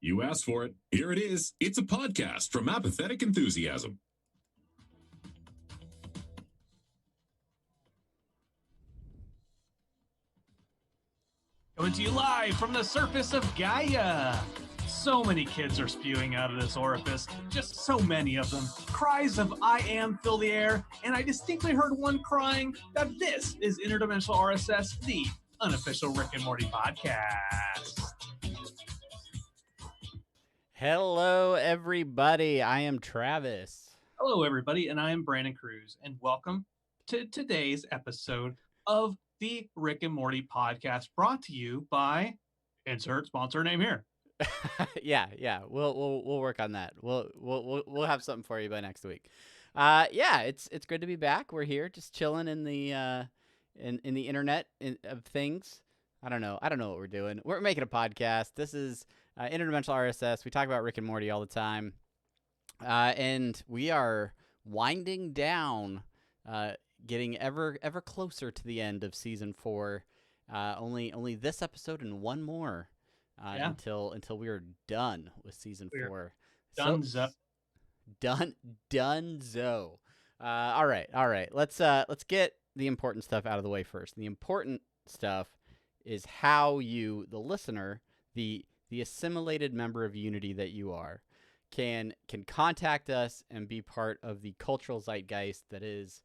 You asked for it. Here it is. It's a podcast from Apathetic Enthusiasm. Coming to you live from the surface of Gaia. So many kids are spewing out of this orifice, just so many of them. Cries of I am fill the air, and I distinctly heard one crying that this is Interdimensional RSS, the unofficial Rick and Morty podcast. Hello, everybody. I am Travis. Hello, everybody, and I am Brandon Cruz, and welcome to today's episode of the Rick and Morty podcast, brought to you by insert sponsor name here. Yeah. We'll work on that. We'll have something for you by next week. It's good to be back. We're here, just chilling in the in the internet of things. I don't know what we're doing. We're making a podcast. This is Interdimensional RSS. We talk about Rick and Morty all the time, and we are winding down, getting ever closer to the end of season 4. Only this episode and one more. Until we are done with season 4. Donezo. Donezo. All right. Let's get the important stuff out of the way first. The important stuff is how you, the listener, the assimilated member of Unity that you are, can contact us and be part of the cultural zeitgeist that is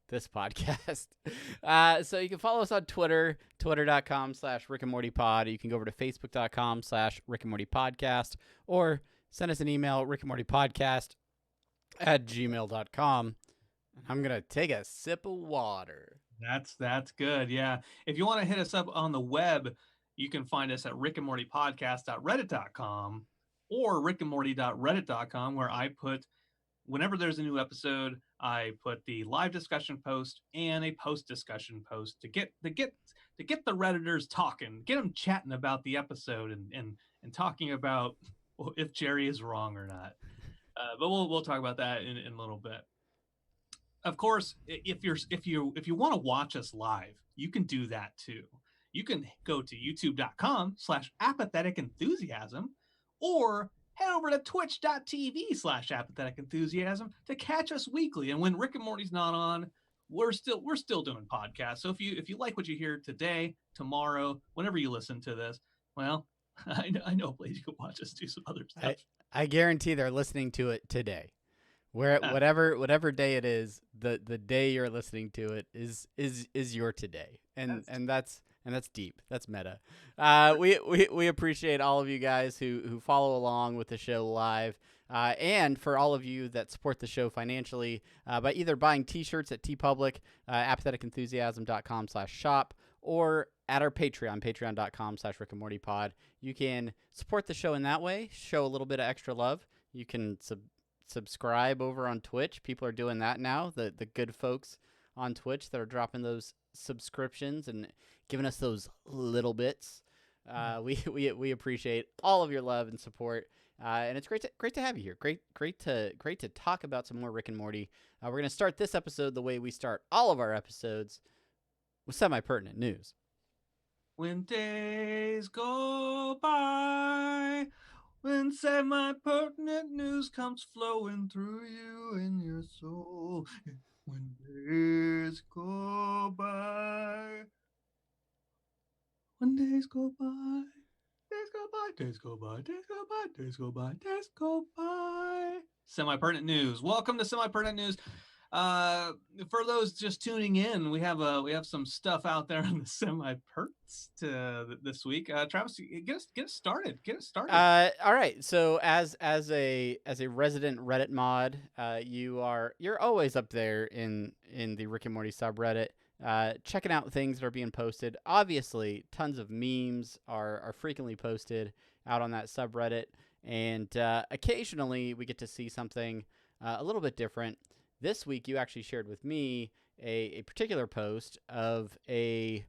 this podcast. So you can follow us on Twitter, twitter.com/RickandMortyPod. You can go over to Facebook.com/RickandMortyPodcast, or send us an email, rickandmortypodcast@gmail.com. I'm going to take a sip of water. That's good. Yeah. If you want to hit us up on the web, you can find us at rickandmortypodcast.reddit.com or rickandmorty.reddit.com, where I put, whenever there's a new episode, I put the live discussion post and a post discussion post to get the Redditors talking, get them chatting about the episode and talking about if Jerry is wrong or not. But we'll talk about that in a little bit. Of course, if you want to watch us live, you can do that too. You can go to youtube.com/apatheticenthusiasm or head over to twitch.tv/apatheticenthusiasm to catch us weekly. And when Rick and Morty's not on, we're still doing podcasts. So if you like what you hear today, tomorrow, whenever you listen to this, well, I know a place you can watch us do some other stuff. I guarantee they're listening to it today. Whatever day it is, the day you're listening to it is your today, and that's deep. That's meta. We appreciate all of you guys who follow along with the show live, and for all of you that support the show financially by either buying T-shirts at TeePublic, apatheticenthusiasm.com/shop, or at our Patreon, patreon.com/RickandMortyPod. You can support the show in that way, show a little bit of extra love. You can subscribe over on Twitch. People are doing that now. The good folks on Twitch that are dropping those subscriptions and giving us those little bits. We appreciate all of your love and support, and it's great to have you here. Great to talk about some more Rick and Morty. We're gonna start this episode the way we start all of our episodes, with semi-pertinent news. When days go by, when semi-pertinent news comes flowing through you and your soul. When days go by. When days go by. Days go by, days go by, days go by, days go by, days go by. Semi-pertinent news. Welcome to Semi-pertinent news. For those just tuning in, we have some stuff out there on the semi-perts this week. Travis, get us started. All right. So as a resident Reddit mod, you're always up there in the Rick and Morty subreddit, checking out things that are being posted. Obviously, tons of memes are frequently posted out on that subreddit, and occasionally we get to see something a little bit different. This week, you actually shared with me a particular post of a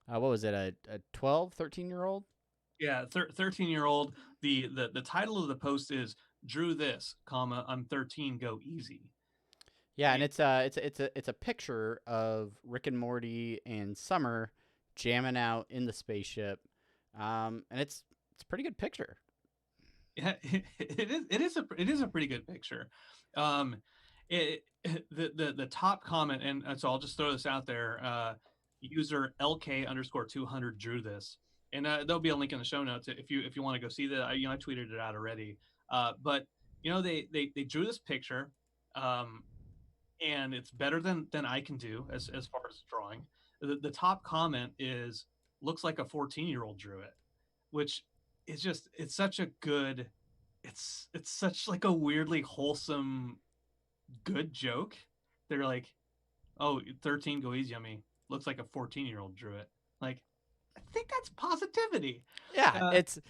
12, 13-year-old? Yeah, 13-year-old. The title of the post is "Drew this, I'm 13, go easy." Yeah, and it's a picture of Rick and Morty and Summer jamming out in the spaceship, and it's a pretty good picture. Yeah, it is a pretty good picture. Um, the top comment, and so I'll just throw this out there. User LK_200 drew this, and there'll be a link in the show notes if you want to go see that. I tweeted it out already. But they drew this picture, um, and it's better than I can do as far as drawing. The top comment is looks like a 14-year-old drew it, which is just it's such a good it's such like a weirdly wholesome good joke. They're like, oh, 13 go easy on me. Looks like a 14-year-old drew it. Like, I think that's positivity. Yeah, it's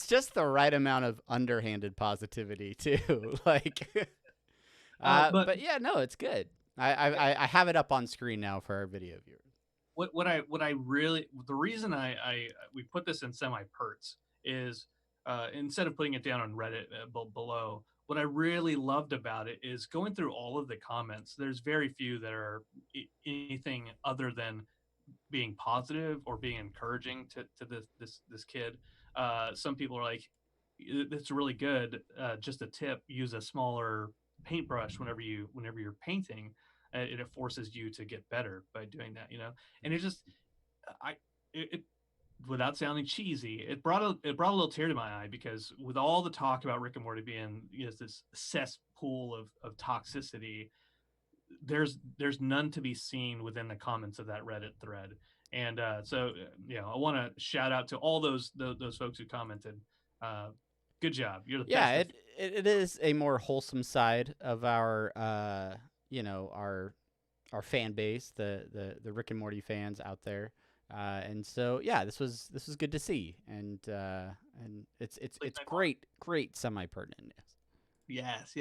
just the right amount of underhanded positivity too. Like, but yeah, no, it's good. I have it up on screen now for our video viewers. What I really the reason I we put this in semi-perts is instead of putting it down on Reddit below, what I really loved about it is going through all of the comments. There's very few that are anything other than being positive or being encouraging to this kid. Some people are like, "It's really good. Just a tip: use a smaller paintbrush whenever you're painting. It forces you to get better by doing that." And it just it without sounding cheesy, it brought a little tear to my eye because with all the talk about Rick and Morty being this cesspool of toxicity, there's none to be seen within the comments of that Reddit thread. And so I want to shout out to all those folks who commented. Good job, you're the best. Yeah, it is a more wholesome side of our our fan base, the Rick and Morty fans out there. And so yeah, this was good to see, and it's great semi-pertinent news. Yes.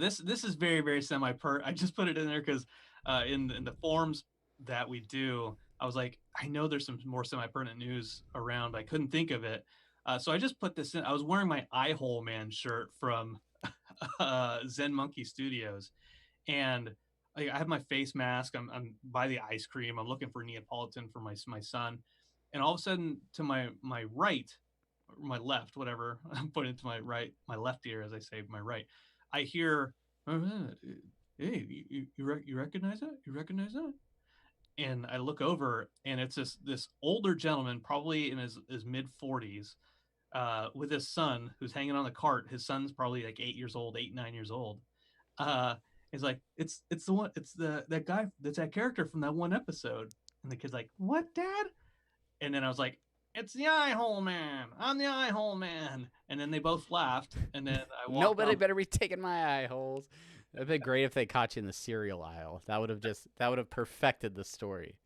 This is very, very semi-pert. I just put it in there because in the forums that we do, I was like, I know there's some more semi-pertinent news around, but I couldn't think of it. So I just put this in. I was wearing my Eye Hole Man shirt from Zen Monkey Studios, and I have my face mask. I'm by the ice cream. I'm looking for Neapolitan for my son, and all of a sudden, to my right, or my left, whatever I'm putting to my right, my left ear, as I say, my right, I hear, "Hey, you recognize that? You recognize that?" And I look over, and it's this older gentleman, probably in his mid 40s, with his son who's hanging on the cart. His son's probably like 8 years old, 8, 9 years old. Uh, it's like it's the one, it's that guy, that's that character from that one episode. And the kid's like, "What, Dad?" And then I was like, "It's the Eye Hole Man. I'm the Eye Hole Man." And then they both laughed. And then I walked Nobody off. better be taking my eye holes. That'd be great if they caught you in the cereal aisle. That would have perfected the story.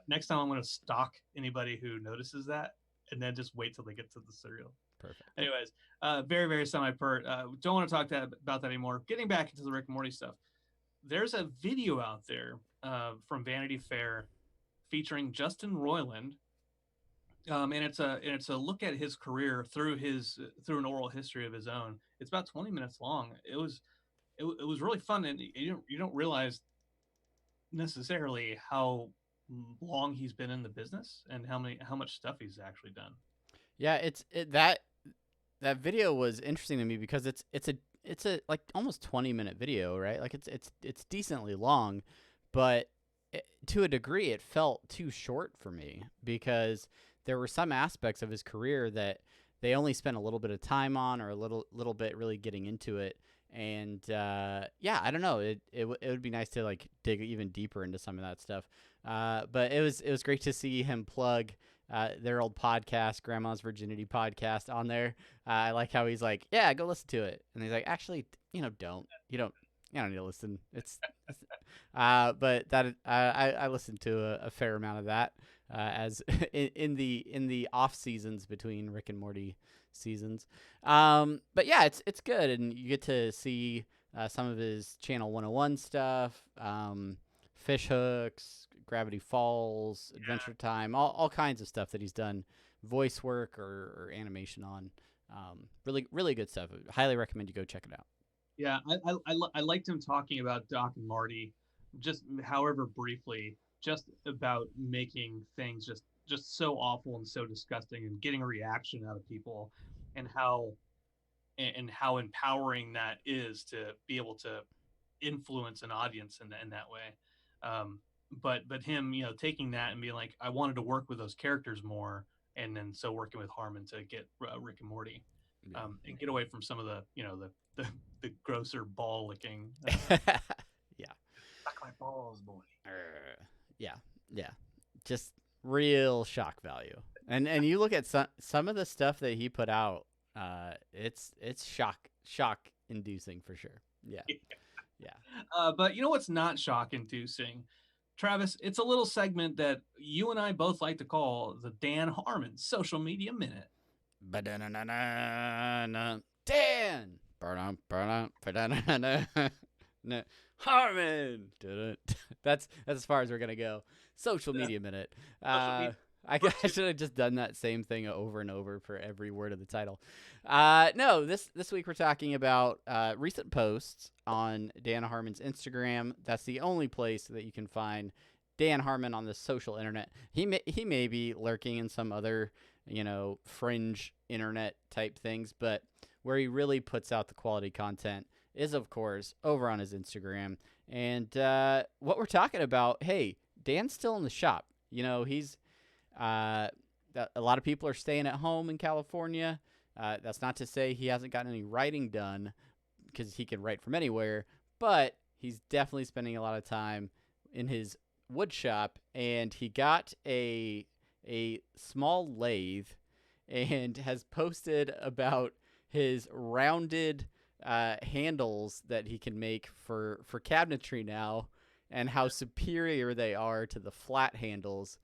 Next time I'm going to stalk anybody who notices that, and then just wait till they get to the cereal. Perfect. Anyways, very, very semi-pert. Don't want to talk about that anymore. Getting back into the Rick and Morty stuff. There's a video out there from Vanity Fair featuring Justin Roiland. And it's a look at his career through an oral history of his own. It's about 20 minutes long. It was really fun, and you don't realize necessarily how long he's been in the business and how much stuff he's actually done. Yeah, that video was interesting to me because it's a like almost 20-minute video, right? Like it's decently long, but to a degree it felt too short for me because there were some aspects of his career that they only spent a little bit of time on, or a little bit really getting into it. And yeah, I don't know. It would be nice to like dig even deeper into some of that stuff. But it was great to see him plug their old podcast, Grandma's Virginity podcast, on there. I like how he's like, "Yeah, go listen to it," and he's like, "Actually, don't you don't need to listen." But that I listened to a fair amount of that as in the off seasons between Rick and Morty seasons. But yeah, it's good, and you get to see some of his Channel 101 stuff, Fish Hooks, Gravity Falls, Adventure Time, all kinds of stuff that he's done voice work or animation on. Really good stuff. Highly recommend you go check it out. Yeah, I liked him talking about Doc and Marty, just however briefly, just about making things just so awful and so disgusting, and getting a reaction out of people. and how empowering that is to be able to influence an audience in that way. But him, taking that and being like, I wanted to work with those characters more, and then so working with Harmon to get Rick and Morty, and get away from some of the the grosser ball licking. Yeah. Suck my balls, boy. Yeah. Just real shock value. And you look at some of the stuff that he put out, it's shock inducing for sure. Yeah. But you know what's not shock inducing, Travis? It's a little segment that you and I both like to call the Dan Harmon Social Media Minute. Dan Harmon. That's as far as we're gonna go. Social Media Minute. I should have just done that same thing over and over for every word of the title. No, this week we're talking about recent posts on Dan Harmon's Instagram. That's the only place that you can find Dan Harmon on the social internet. He may be lurking in some other, fringe internet type things, but where he really puts out the quality content is, of course, over on his Instagram. And what we're talking about, hey, Dan's still in the shop. He's a lot of people are staying at home in California. That's not to say he hasn't gotten any writing done, because he can write from anywhere, but he's definitely spending a lot of time in his wood shop, and he got a small lathe and has posted about his rounded handles that he can make for cabinetry now, and how superior they are to the flat handles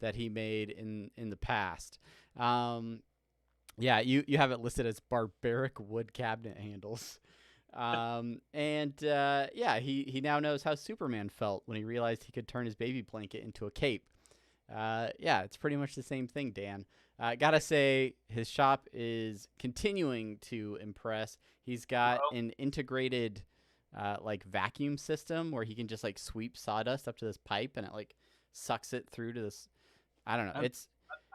that he made in the past. Yeah, you have it listed as barbaric wood cabinet handles. He now knows how Superman felt when he realized he could turn his baby blanket into a cape. It's pretty much the same thing, Dan. Gotta say, his shop is continuing to impress. He's got an integrated vacuum system where he can just sweep sawdust up to this pipe, and it sucks it through to this. I don't know.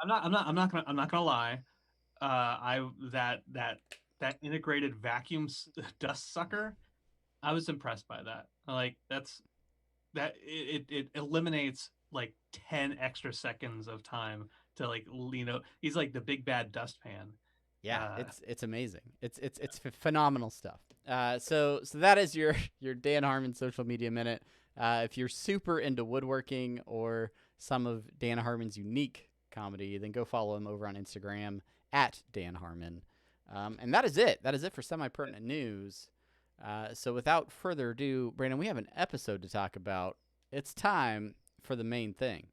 I'm not gonna lie. That integrated vacuum dust sucker, I was impressed by that. It eliminates 10 extra seconds of time to he's like the big bad dustpan. Yeah, it's amazing. It's phenomenal stuff. So that is your Dan Harmon Social Media Minute. If you're super into woodworking or some of Dan Harmon's unique comedy, then go follow him over on Instagram at Dan Harmon. And that is it. That is it for semi-pertinent news. So without further ado, Brandon, we have an episode to talk about. It's time for the main thing.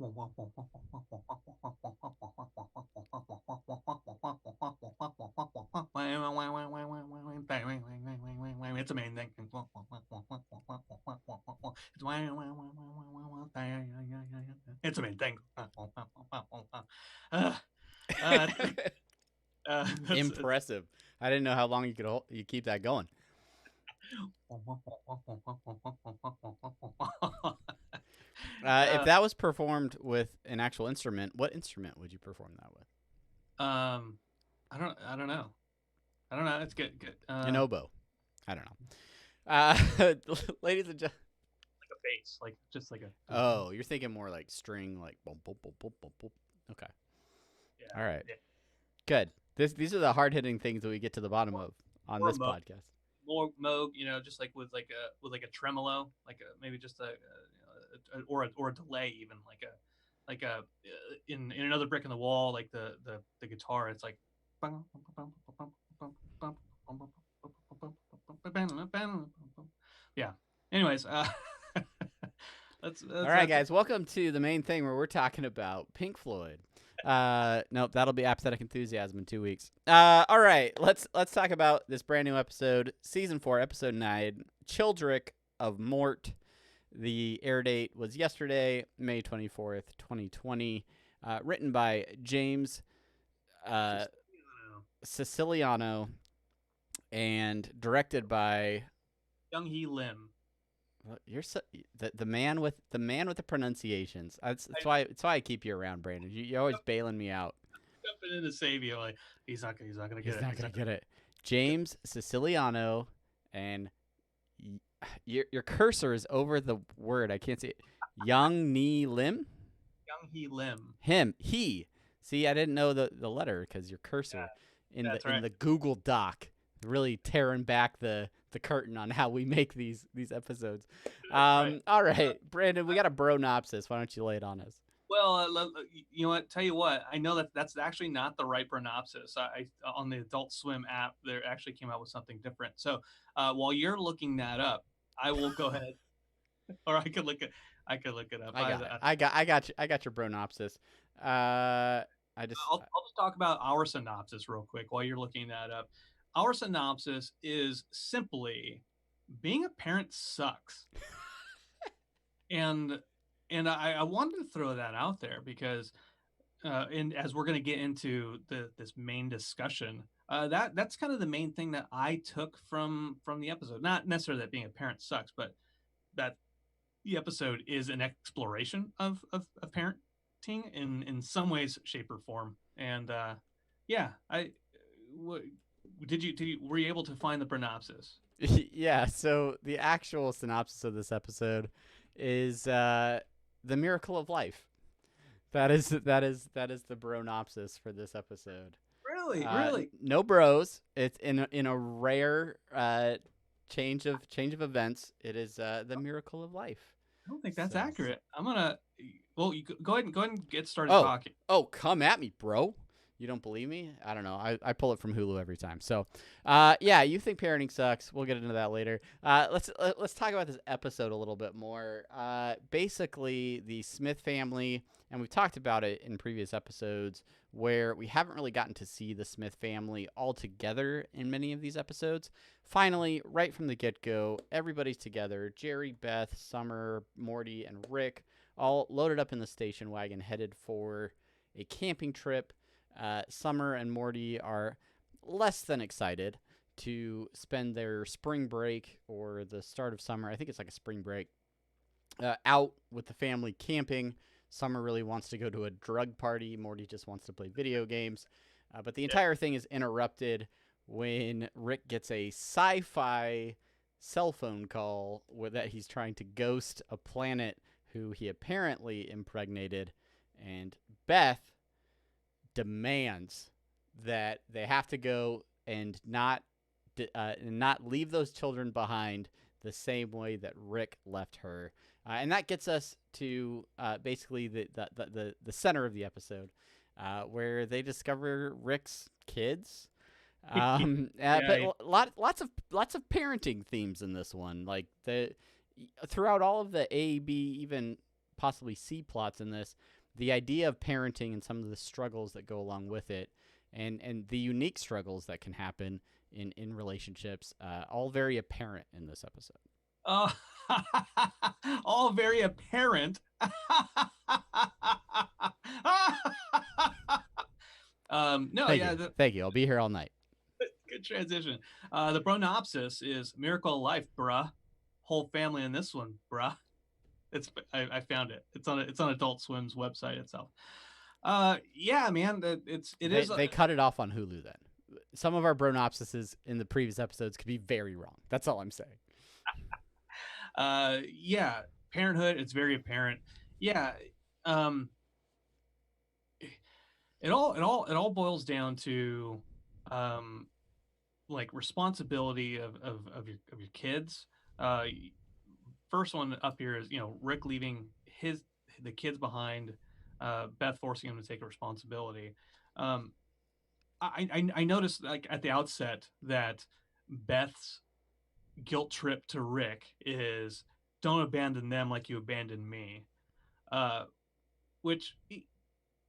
It's a main thing. It's a main thing. Impressive. I didn't know how long you keep that going. If that was performed with an actual instrument, what instrument would you perform that with? I don't know. It's good. An oboe. I don't know. Ladies and gentlemen. Like a bass, just like a. Oh, you're thinking more like string, boom, boom, boom, boom, boom, boom. Okay. Yeah. All right. Yeah. Good. These are the hard hitting things that we get to the bottom of on this podcast. More Moog, just with a tremolo, maybe just or a delay, even in Another Brick in the Wall, the guitar, it's like. Yeah. Anyways, that's all right, guys. Welcome to the main thing where we're talking about Pink Floyd. Nope, that'll be Apathetic Enthusiasm in 2 weeks. All right, let's talk about this brand new episode, season 4, episode 9, Childrick of Mort. The air date was yesterday, May 24th, 2020. Written by James Siciliano and directed by Young Hee Lim. Well, you're the man with the pronunciations. That's why I keep you around, Brandon. You're always bailing me out. jumping in to save you. Like he's not gonna get He's it. not gonna get it. James Siciliano, and your cursor is over the word. I can't see it. Young Ni Lim. Young Hee Lim. Him. He. See, I didn't know the letter because your cursor in the Google Doc really tearing back the curtain on how we make these episodes. Right. All right, Brandon, we got a bronopsis. Why don't you lay it on us? Well, you know what? Tell you what, I know that's actually not the right pronopsis. I on the Adult Swim app, they actually came out with something different. So while you're looking that up, I will go ahead, or I could look it up. I got your bronopsis. I just I'll just talk about our synopsis real quick while you're looking that up. Our synopsis is simply being a parent sucks. and I wanted to throw that out there because and as we're going to get into this main discussion, that's kind of the main thing that I took from the episode. Not necessarily that being a parent sucks, but that the episode is an exploration of parenting in some ways, shape, or form. And were you able to find the synopsis? yeah. So the actual synopsis of this episode is the miracle of life. That is the bronopsis for this episode. Really? No bros. It's in a rare change of events. It is the miracle of life. I don't think that's accurate. I'm gonna. Well, you go ahead and get started Oh, talking. Oh, come at me, bro. You don't believe me? I don't know. I pull it from Hulu every time. So, yeah, you think parenting sucks. We'll get into that later. Let's talk about this episode a little bit more. Basically, the Smith family, and we've talked about it in previous episodes, where we haven't really gotten to see the Smith family all together in many of these episodes. Finally, right from the get-go, everybody's together. Jerry, Beth, Summer, Morty, and Rick all loaded up in the station wagon, headed for a camping trip. Summer and Morty are less than excited to spend their spring break or the start of summer. I think it's like a spring break out with the family camping. Summer really wants to go to a drug party. Morty just wants to play video games. But the entire thing is interrupted when Rick gets a sci-fi cell phone call that he's trying to ghost a planet who he apparently impregnated. And Beth demands that they have to go and not leave those children behind the same way that Rick left her. And that gets us to basically the center of the episode, where they discover Rick's kids. But lots of parenting themes in this one. Like throughout all of the A, B, even possibly C plots in this, the idea of parenting and some of the struggles that go along with it, and the unique struggles that can happen in relationships, all very apparent in this episode. All very apparent. Thank you. I'll be here all night. Good transition. The pronopsis is miracle of life, bruh. Whole family in this one, bruh. I found it. It's on Adult Swim's website itself. Yeah, man. They cut it off on Hulu then. Some of our bronopsises in the previous episodes could be very wrong. That's all I'm saying. Yeah, parenthood. It's very apparent. Yeah. It all boils down to like responsibility of your kids. First one up here is, Rick leaving the kids behind, Beth forcing him to take responsibility. I noticed, like, at the outset that Beth's guilt trip to Rick is, don't abandon them like you abandoned me, which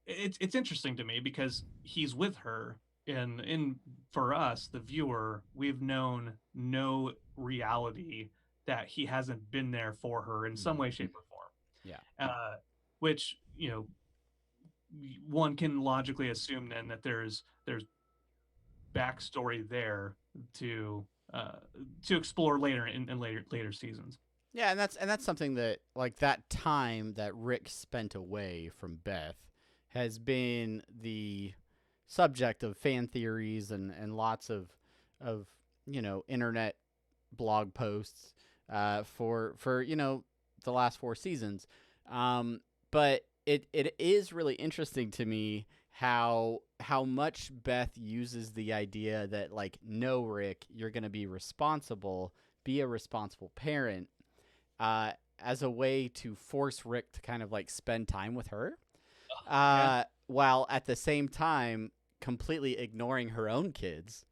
it's interesting to me because he's with her, and for us, the viewer, we've known no reality that he hasn't been there for her in some way, shape, or form. Yeah. Which, one can logically assume then that there's backstory there to explore later in later seasons. Yeah, and that's something that, like, that time that Rick spent away from Beth has been the subject of fan theories and lots of internet blog posts for the last 4 seasons. But it is really interesting to me how much Beth uses the idea that, like, no, Rick, you're going to be responsible, be a responsible parent, as a way to force Rick to kind of like spend time with her, while at the same time completely ignoring her own kids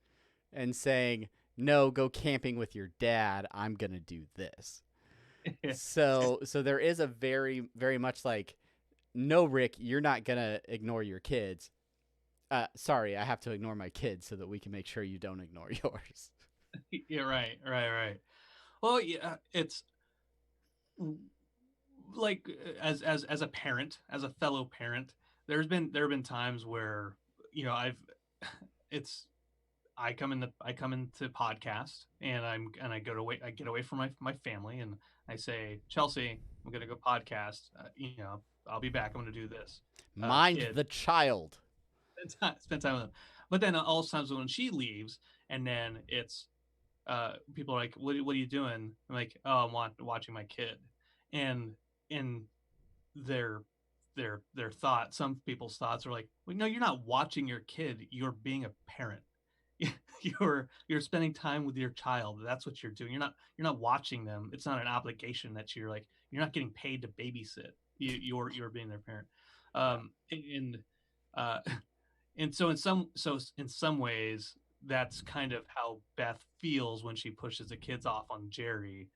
and saying, no, go camping with your dad. I'm going to do this. So there is a very, very much like, no, Rick, you're not going to ignore your kids. Sorry, I have to ignore my kids so that we can make sure you don't ignore yours. Yeah, right. Well, yeah, it's like, as a parent, as a fellow parent, there have been times where, I come into podcast, and I get away from my family, and I say, Chelsea, I'm gonna go podcast. I'll be back. I'm gonna do this. Mind the child. Spend time with them. But then all times when she leaves, and then it's people are like, what are you doing? I'm like, oh, I'm watching my kid. And in their thoughts, some people's thoughts are like, well, no, you're not watching your kid. You're being a parent. You're spending time with your child. That's what you're doing. You're not watching them. It's not an obligation that you're not getting paid to babysit. You're being their parent. And so in some ways, that's kind of how Beth feels when she pushes the kids off on Jerry.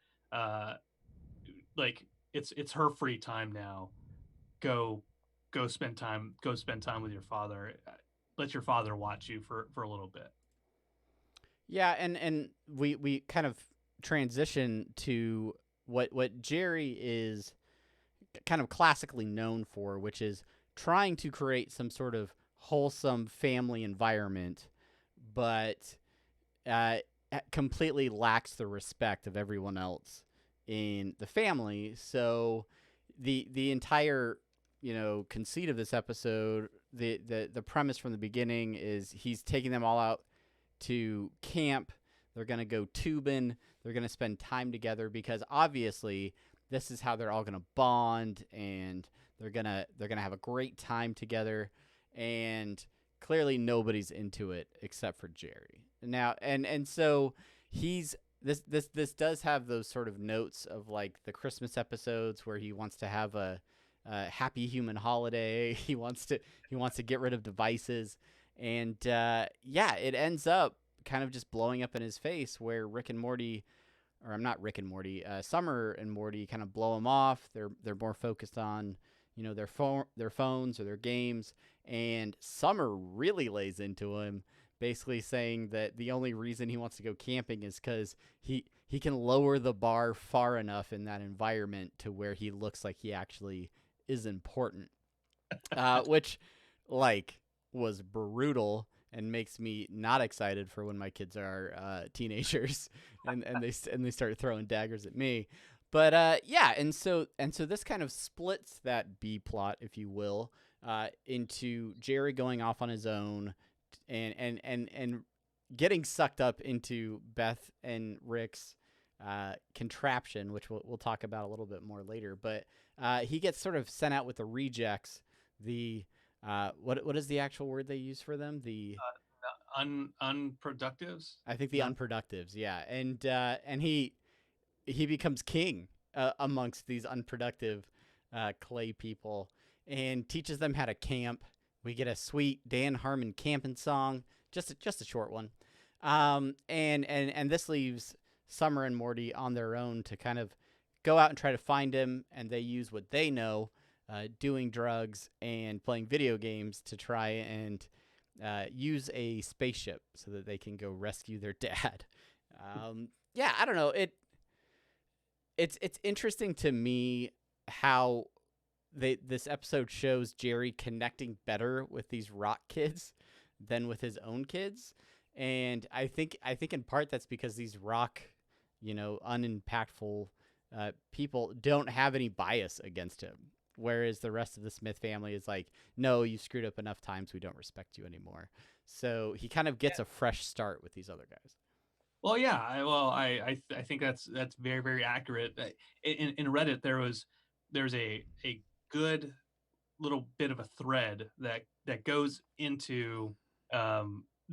Like, it's her free time now. Go spend time with your father. Let your father watch you for a little bit. Yeah, and we kind of transition to what Jerry is kind of classically known for, which is trying to create some sort of wholesome family environment, but completely lacks the respect of everyone else in the family. So the entire conceit of this episode, the premise from the beginning is he's taking them all out to camp. They're going to go tubing. They're going to spend time together because obviously this is how they're all going to bond, and they're going to have a great time together. And clearly nobody's into it except for Jerry. Now, and so this does have those sort of notes of like the Christmas episodes where he wants to have a happy human holiday. He wants to get rid of devices. And it ends up kind of just blowing up in his face where Summer and Morty kind of blow him off. They're more focused on their phones or their games, and Summer really lays into him, basically saying that the only reason he wants to go camping is because he can lower the bar far enough in that environment to where he looks like he actually is important, which was brutal and makes me not excited for when my kids are teenagers and they start throwing daggers at me. But and so this kind of splits that B plot, if you will, into Jerry going off on his own and getting sucked up into Beth and Rick's contraption, which we'll talk about a little bit more later. But he gets sort of sent out with the rejects. The what is the actual word they use for them? The unproductives. I think the unproductives. Yeah, and he becomes king amongst these unproductive clay people and teaches them how to camp. We get a sweet Dan Harmon camping song, just a short one, and this leaves Summer and Morty on their own to kind of go out and try to find him, and they use what they know, doing drugs and playing video games, to try and use a spaceship so that they can go rescue their dad. I don't know. It's interesting to me how this episode shows Jerry connecting better with these rock kids than with his own kids, and I think in part that's because these rock, unimpactful people don't have any bias against him. whereas the rest of the Smith family is like, no, you screwed up enough times, we don't respect you anymore. So he kind of gets a fresh start with these other guys. Well, yeah. I think that's very, very accurate. In Reddit, there's a good little bit of a thread that goes into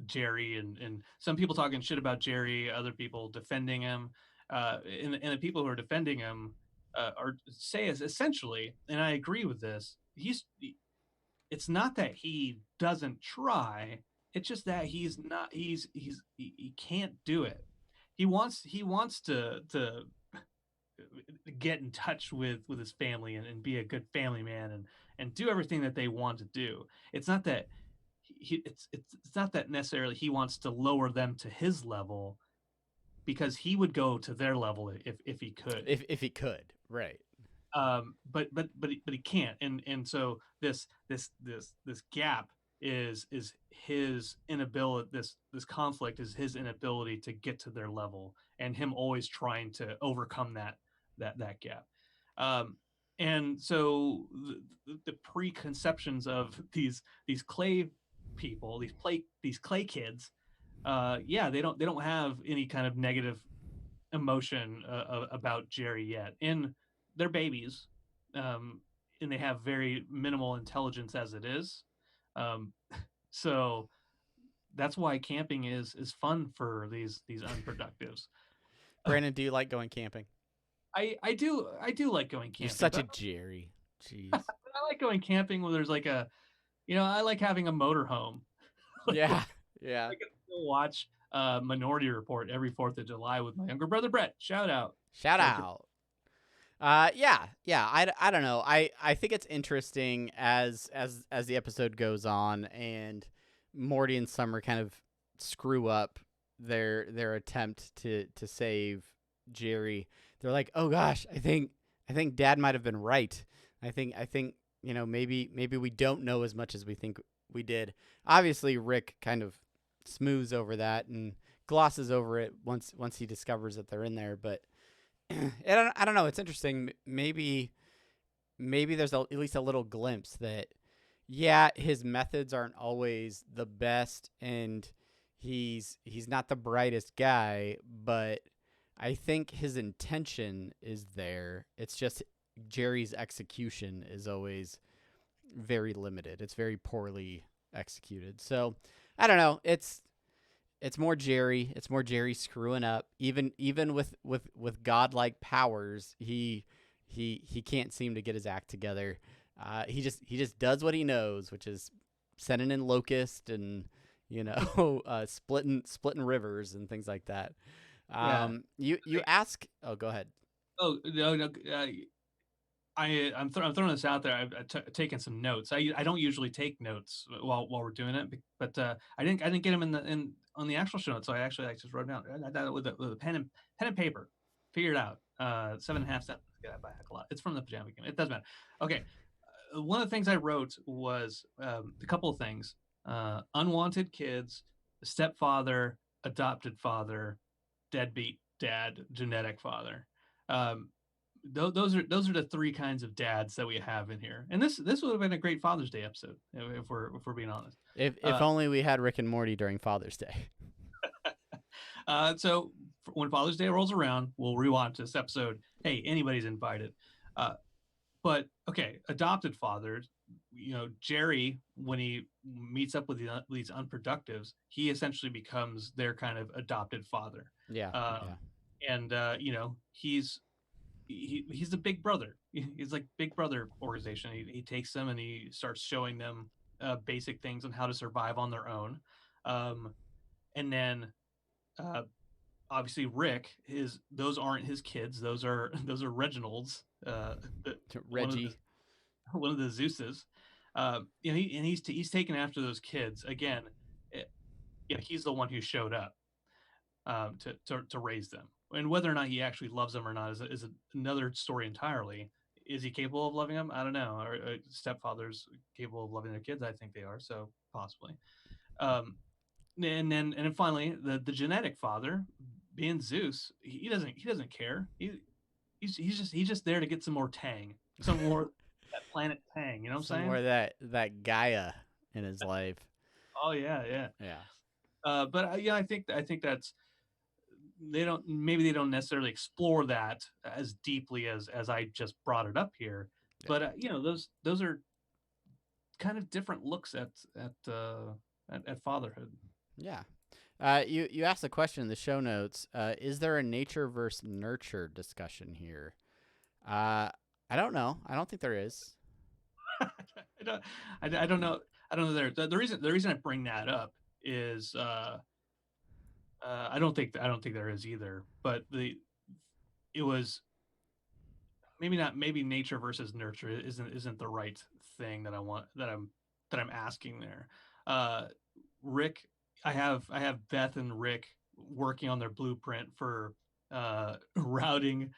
Jerry, and some people talking shit about Jerry, other people defending him, and the people who are defending him are say is essentially, and I agree with this. It's not that he doesn't try. It's just that he can't do it. He wants to get in touch with his family and be a good family man and do everything that they want to do. It's not that it's not that necessarily he wants to lower them to his level, because he would go to their level if he could. If he could, right. But he can't, and so this gap is his inability. This conflict is his inability to get to their level, and him always trying to overcome that gap. And so the preconceptions of these clay people, these clay kids, they don't have any kind of negative emotion about Jerry yet, and they're babies, and they have very minimal intelligence as it is. So that's why camping is fun for these unproductives. Brandon, do you like going camping? I do like going camping. You're such a Jerry. Jeez. I like going camping where there's like I like having a motorhome. Yeah. I can still watch Minority Report every 4th of July with my younger brother Brett. Shout out. Yeah. I don't know. I think it's interesting as the episode goes on and Morty and Summer kind of screw up their attempt to save Jerry. They're like, oh gosh, I think Dad might have been right. I think maybe we don't know as much as we think we did. Obviously, Rick kind of smooths over that and glosses over it once he discovers that they're in there. But I don't know. It's interesting. Maybe there's at least a little glimpse that, yeah, his methods aren't always the best, and he's not the brightest guy, but I think his intention is there. It's just Jerry's execution is always very limited. It's very poorly executed. So I don't know. It's more Jerry. It's more Jerry screwing up. Even with godlike powers, he can't seem to get his act together. He just does what he knows, which is sending in locusts and splitting rivers and things like that. You ask. Oh, go ahead. Oh no. I'm throwing this out there. I've taken some notes. I don't usually take notes while we're doing it, but I didn't get them on the actual show notes. So I just wrote down with a pen and paper. Figured it out. 7.5 cents. Yeah, by heck a lot. It's from the pajama game. It doesn't matter. Okay. One of the things I wrote was a couple of things: unwanted kids, stepfather, adopted father, deadbeat dad, genetic father. Those are the three kinds of dads that we have in here, and this would have been a great Father's Day episode if we're being honest. If only we had Rick and Morty during Father's Day. So when Father's Day rolls around, we'll rewatch this episode. Hey, anybody's invited. But okay, adopted fathers. Jerry, when he meets up with these unproductives, he essentially becomes their kind of adopted father. Yeah. And he's the big brother. He's like big brother organization. He takes them and he starts showing them basic things on how to survive on their own. And then obviously Rick, those aren't his kids. Those are Reginald's. Reggie, one of the Zeuses. He's taken after those kids again. He's the one who showed up to raise them. And whether or not he actually loves them or not is another story entirely. Is he capable of loving them? I don't know. Are stepfathers capable of loving their kids? I think they are. So possibly. And then finally, the genetic father, being Zeus, he doesn't care. He's just there to get some more tang, some more that planet Tang. You know what I'm Some saying? more of that Gaia in his life. Oh yeah, yeah. Yeah. But yeah, I think that's they don't necessarily explore that as deeply as I just brought it up here. Yeah. But those are kind of different looks at fatherhood. Yeah. You asked the question in the show notes. Is there a nature versus nurture discussion here? I don't know. I don't think there is. I don't know. I don't know. The reason I bring that up is I don't think there is either. But it was maybe nature versus nurture isn't the right thing that I'm asking there. Rick, I have Beth and Rick working on their blueprint for routing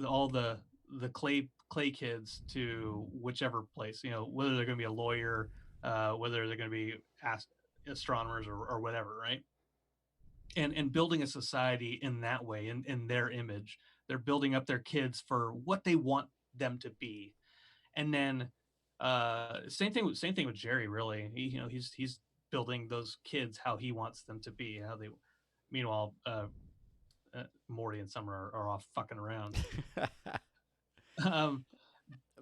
all the clay kids to whichever place, whether they're going to be a lawyer, whether they're going to be astronomers or whatever, right? And building a society in that way, in their image. They're building up their kids for what they want them to be. And then same thing with Jerry, really. He's building those kids how he wants them to be, how they meanwhile Morty and Summer are off fucking around.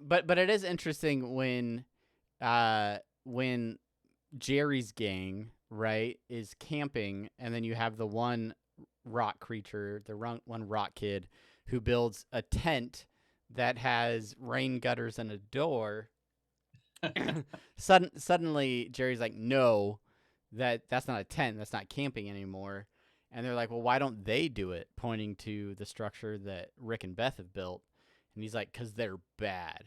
But it is interesting when Jerry's gang, right, is camping, and then you have the one rock creature, one rock kid, who builds a tent that has rain gutters and a door. Suddenly, Jerry's like, no, that's not a tent. That's not camping anymore. And they're like, well, why don't they do it? Pointing to the structure that Rick and Beth have built. And he's like, because they're bad.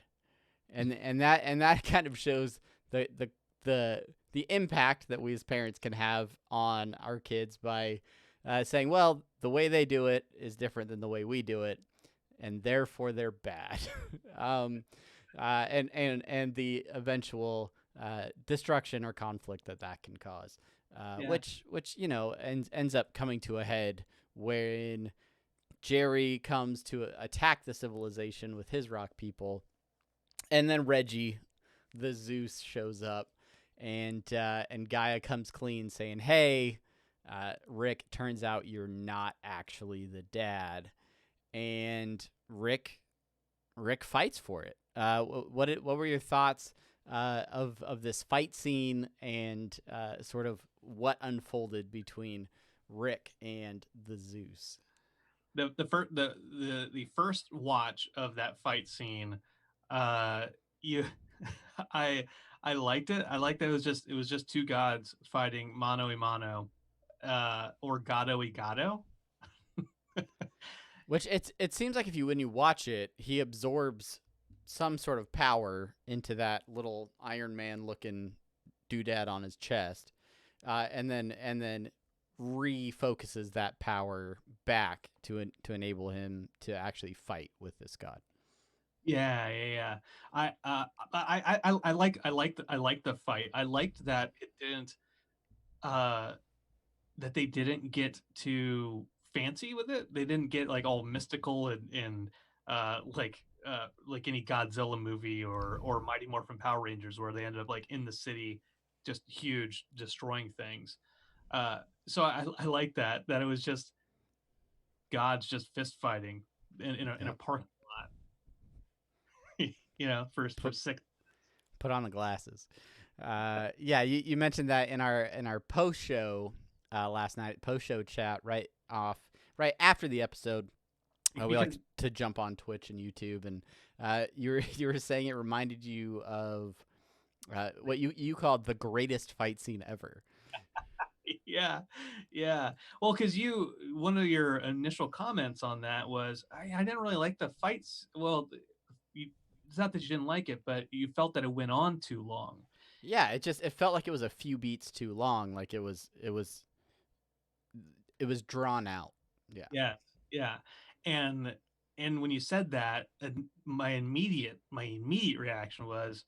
And that kind of shows the impact that we as parents can have on our kids by saying, well, the way they do it is different than the way we do it, and therefore they're bad. And the eventual destruction or conflict that can cause, which ends up coming to a head when Jerry comes to attack the civilization with his rock people, and then Reggie, the Zeus, shows up, and Gaia comes clean, saying, "Hey, Rick, turns out you're not actually the dad," and Rick fights for it. What were your thoughts of this fight scene and sort of what unfolded between Rick and the Zeus? The first watch of that fight scene, you I liked it. I liked that it was just two gods fighting mano a mano, or gado y gado. Which it seems like when you watch it, he absorbs some sort of power into that little Iron Man looking doodad on his chest, and then refocuses that power back to enable him to actually fight with this god. Yeah. I like the fight. I liked that it didn't that they didn't get too fancy with it. They didn't get like all mystical and like any Godzilla movie or Mighty Morphin Power Rangers, where they ended up like in the city, just huge, destroying things. So I like that it was just gods just fist fighting in a parking lot. for six. Put on the glasses. Yeah, you mentioned that in our post show last night, post show chat right after the episode. We like to jump on Twitch and YouTube, and you were saying it reminded you of what you called the greatest fight scene ever. Yeah. Well, because one of your initial comments on that was, I didn't really like the fights. Well, it's not that you didn't like it, but you felt that it went on too long. Yeah, it felt like it was a few beats too long. Like it was drawn out. Yeah. And when you said that, my immediate reaction was,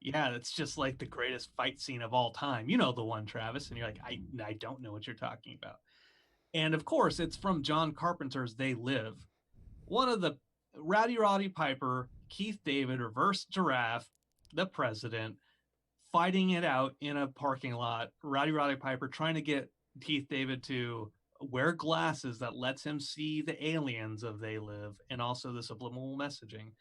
yeah, that's just like the greatest fight scene of all time. You know the one, Travis, and you're like, I don't know what you're talking about. And of course, it's from John Carpenter's They Live. One of the Rowdy Roddy Piper Keith David, reverse giraffe, the president, fighting it out in a parking lot. Roddy Piper trying to get Keith David to wear glasses that lets him see the aliens of They Live and also the subliminal messaging.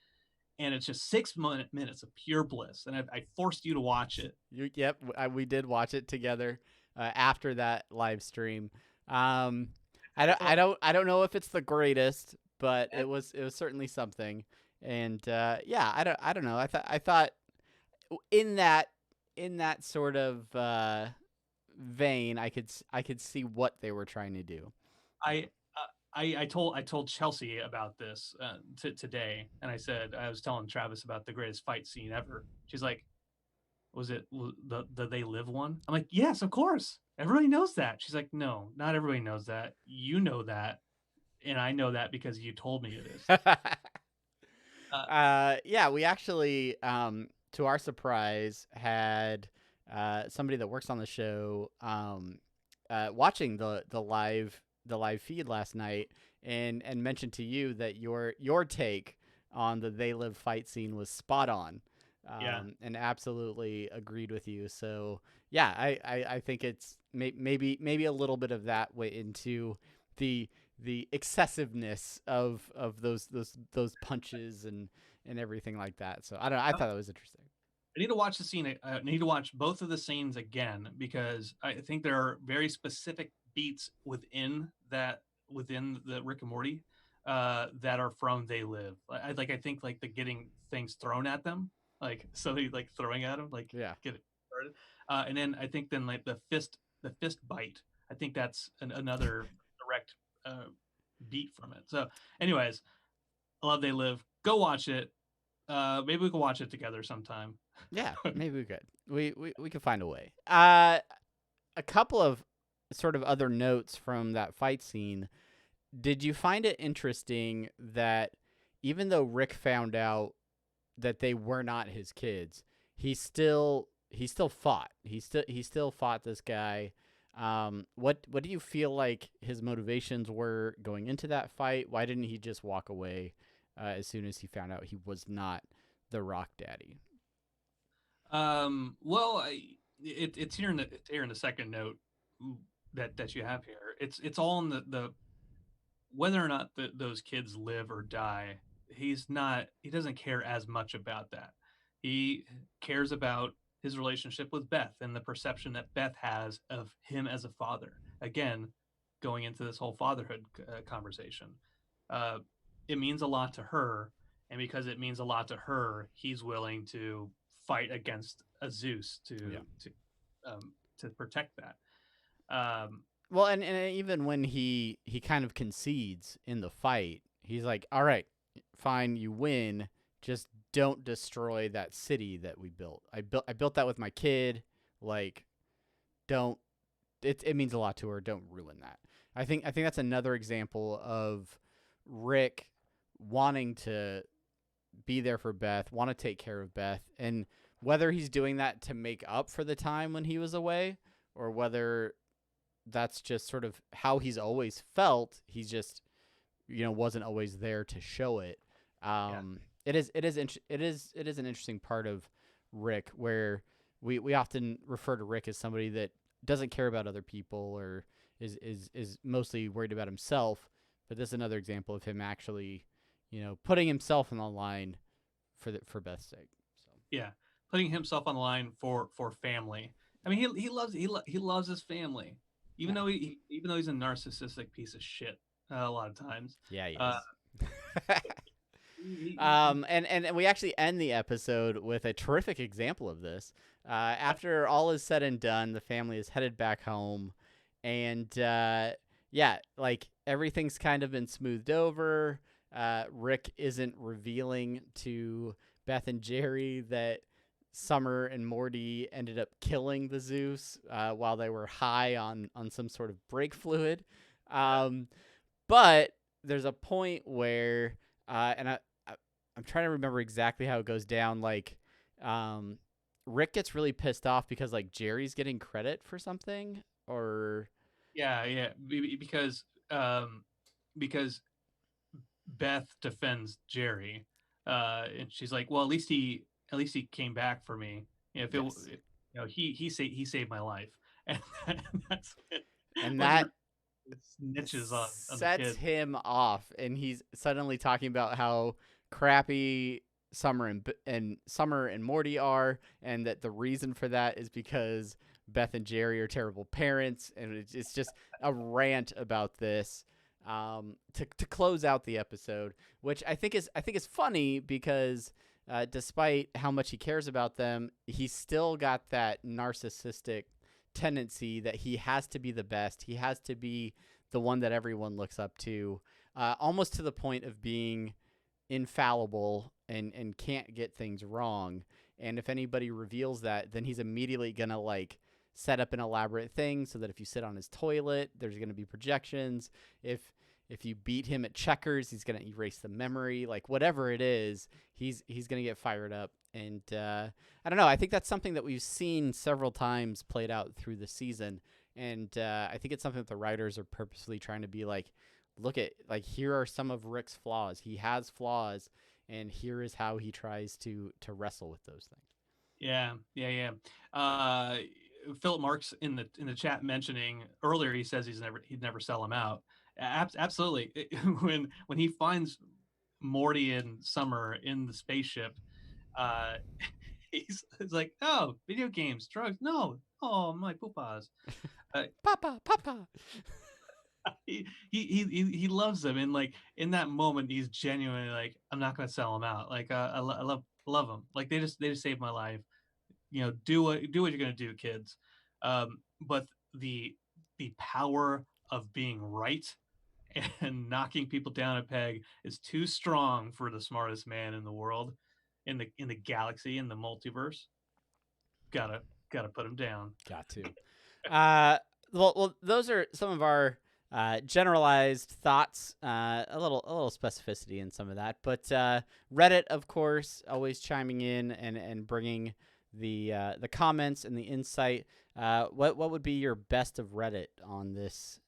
And it's just 6 minutes of pure bliss. And I forced you to watch it. Yep, we did watch it together after that live stream. I don't know if it's the greatest, but it was certainly something. And yeah, I don't know. I thought in that sort of vein, I could see what they were trying to do. I told Chelsea about this today, and I was telling Travis about the greatest fight scene ever. She's like, was it the They Live one? I'm like, yes, of course. Everybody knows that. She's like, no, not everybody knows that. You know that, and I know that because you told me it is. Yeah, we actually, to our surprise, had somebody that works on the show watching the live feed last night and mentioned to you that your take on the They Live fight scene was spot on. And absolutely agreed with you. So yeah, I think it's maybe a little bit of that way into the excessiveness of those punches and everything like that. So I don't know. I thought that was interesting. I need to watch the scene. I need to watch both of the scenes again because I think there are very specific beats within the Rick and Morty that are from They Live. I think like the getting things thrown at them, like somebody like throwing at them, like yeah, get it started. And then I think then like the fist bite. I think that's another direct beat from it. So, anyways, I love They Live. Go watch it. Maybe we can watch it together sometime. Yeah, maybe we could. We could find a way. A couple of sort of other notes from that fight scene. Did you find it interesting that even though Rick found out that they were not his kids, he still fought. He still fought this guy. What do you feel like his motivations were going into that fight? Why didn't he just walk away as soon as he found out he was not the Rock Daddy? Well, it's here in the second note that you have here. It's all in the whether or not those kids live or die. He doesn't care as much about that. He cares about his relationship with Beth and the perception that Beth has of him as a father. Again, going into this whole fatherhood conversation, it means a lot to her, and because it means a lot to her, he's willing to fight against a Zeus to protect that. Well, and even when he kind of concedes in the fight, he's like, "All right, fine, you win. Just don't destroy that city that we built. I built that with my kid. Like, don't. It means a lot to her. Don't ruin that." I think that's another example of Rick wanting to be there for Beth, want to take care of Beth, and whether he's doing that to make up for the time when he was away, or whether that's just sort of how he's always felt. He's just, wasn't always there to show it. It is an interesting part of Rick where we often refer to Rick as somebody that doesn't care about other people or is mostly worried about himself. But this is another example of him actually, putting himself on the line for Beth's sake. So yeah, putting himself on the line for family. I mean, he loves his family. Even though he's a narcissistic piece of shit a lot of times. Yeah, he is. And we actually end the episode with a terrific example of this. After all is said and done, the family is headed back home, and like everything's kind of been smoothed over. Rick isn't revealing to Beth and Jerry that Summer and Morty ended up killing the Zeus while they were high on some sort of brake fluid. But there's a point where, and I'm trying to remember exactly how it goes down. Like, Rick gets really pissed off because like Jerry's getting credit for something, or because Beth defends Jerry. And she's like, well, at least he came back for me. You know, if Yes. it, you know, he saved my life, and that's And when that snitches on the sets kid. him off, and he's suddenly talking about how crappy Summer and Morty are, and that the reason for that is because Beth and Jerry are terrible parents, and it's just a rant about this to close out the episode, which I think is funny because despite how much he cares about them, he's still got that narcissistic tendency that he has to be the best. He has to be the one that everyone looks up to, almost to the point of being infallible and can't get things wrong. And if anybody reveals that, then he's immediately gonna like set up an elaborate thing so that if you sit on his toilet, there's gonna be projections. If you beat him at checkers, he's gonna erase the memory. Like whatever it is, he's gonna get fired up. And I don't know. I think that's something that we've seen several times played out through the season. And I think it's something that the writers are purposely trying to be like, look at, like, here are some of Rick's flaws. He has flaws, and here is how he tries to wrestle with those things. Yeah. Philip Marks in the chat mentioning earlier, he says he'd never sell him out. Absolutely. When he finds Morty and Summer in the spaceship, uh, he's like, oh, video games, drugs, no, oh my poopas. Papa. He loves them, and like in that moment he's genuinely like, I'm not gonna sell them out. Like I love them. Like they just saved my life. You know, do what you're gonna do, kids. But the power of being right and knocking people down a peg is too strong for the smartest man in the world, in the galaxy, in the multiverse. Gotta put him down. Got to. Well, those are some of our generalized thoughts. A little specificity in some of that, but Reddit, of course, always chiming in and bringing the comments and the insight. What would be your best of Reddit on this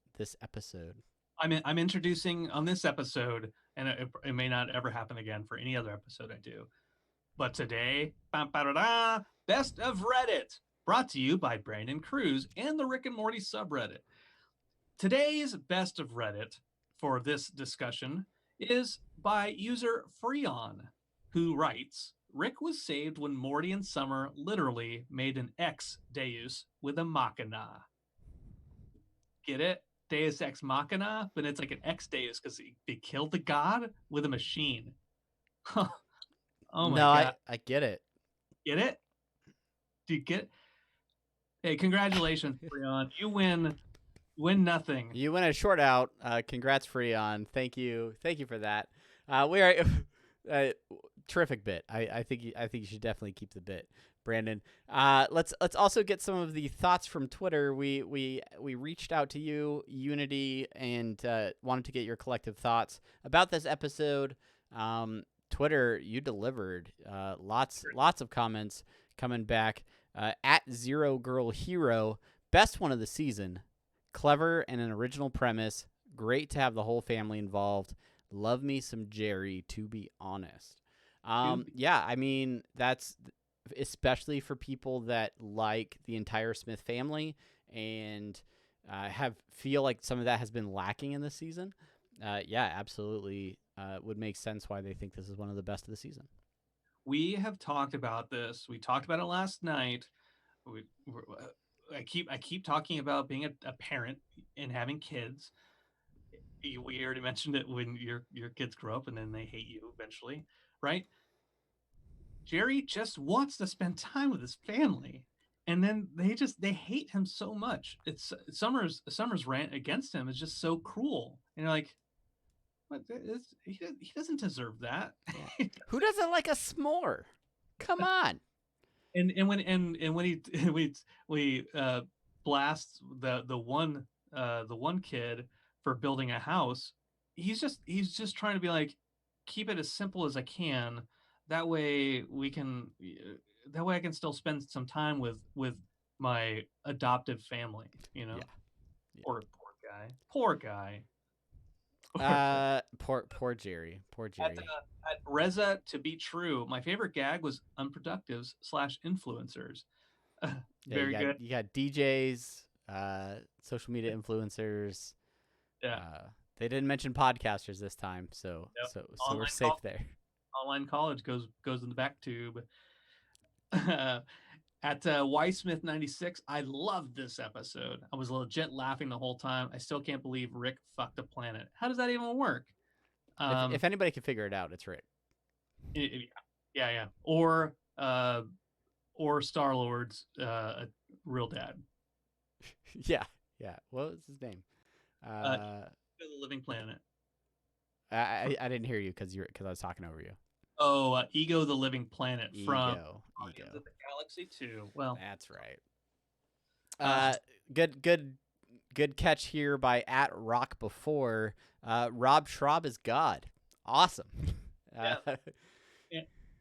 episode? I'm introducing on this episode, and it may not ever happen again for any other episode I do. But today, best of Reddit, brought to you by Brandon Cruz and the Rick and Morty subreddit. Today's best of Reddit for this discussion is by user Freon, who writes, Rick was saved when Morty and Summer literally made an ex Deus with a machina. Get it? Deus ex machina, but it's like an ex Deus because they killed the god with a machine. Oh my god! I get it. Get it? Do you get? Hey, congratulations, Freon! You win nothing. You win a short out. Congrats, Freon. Thank you for that. We are terrific bit. I think you should definitely keep the bit, Brandon. Let's also get some of the thoughts from Twitter. We reached out to you, Unity, and wanted to get your collective thoughts about this episode. Twitter, you delivered. Lots of comments coming back. At Zero Girl Hero, best one of the season. Clever and an original premise. Great to have the whole family involved. Love me some Jerry, to be honest. Yeah, I mean, that's especially for people that like the entire Smith family and feel like some of that has been lacking in this season. Yeah, absolutely would make sense why they think this is one of the best of the season. We have talked about this. We talked about it last night. I keep talking about being a parent and having kids. We already mentioned it when your kids grow up and then they hate you eventually, right? Jerry just wants to spend time with his family, and then they hate him so much. It's Summer's rant against him is just so cruel. And you're like, what? He doesn't deserve that. Yeah. Who doesn't like a s'more? Come on. And when we blast the one kid for building a house, he's just trying to be like, keep it as simple as I can. That way I can still spend some time with my adoptive family, you know. Yeah. Poor guy. Poor Jerry. Poor Jerry. At Reza to be true, my favorite gag was unproductives / influencers. Very good. You got DJs, social media influencers. Yeah. They didn't mention podcasters this time, so Yep. so we're safe there. Online college goes in the back tube. At Smith 96, I loved this episode. I was legit laughing the whole time. I still can't believe Rick fucked a planet. How does that even work? If anybody can figure it out, it's Rick. Yeah. Or Star-Lord's real dad. Yeah. What was his name? The Living Planet. I didn't hear you because I was talking over you. Oh, Ego the Living Planet from Ego. The Galaxy 2. Well, that's right. Good catch here by @RockBefore. Rob Schraub is God. Awesome. Yeah.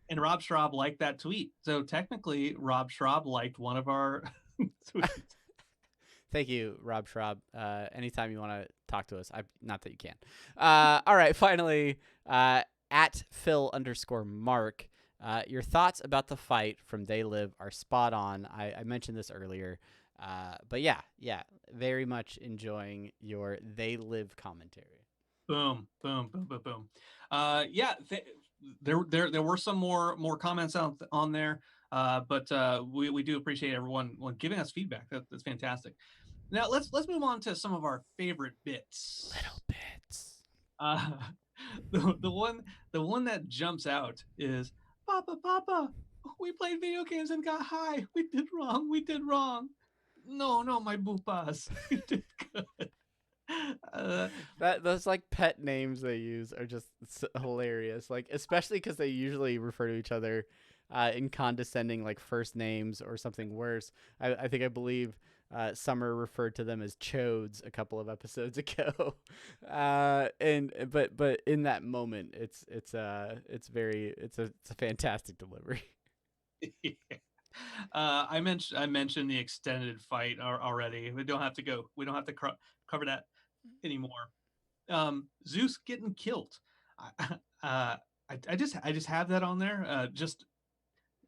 And Rob Schraub liked that tweet. So technically, Rob Schraub liked one of our tweets. Thank you, Rob Schraub. Anytime you want to talk to us, not that you can. All right, finally, @Phil_Mark. Your thoughts about the fight from They Live are spot on. I mentioned this earlier. But yeah, very much enjoying your They Live commentary. Boom. Yeah, there were some more comments on there, but we do appreciate everyone giving us feedback. That's fantastic. Now let's move on to some of our favorite bits. Little bits. The one that jumps out is Papa, we played video games and got high. We did wrong. No, my bupas. You did good. Those like pet names they use are just hilarious. Like especially because they usually refer to each other in condescending like first names or something worse. I believe Summer referred to them as chodes a couple of episodes ago. But in that moment, it's a fantastic delivery. Yeah. I mentioned the extended fight already. We don't have to cover that anymore. Zeus getting killed. I just have that on there. Just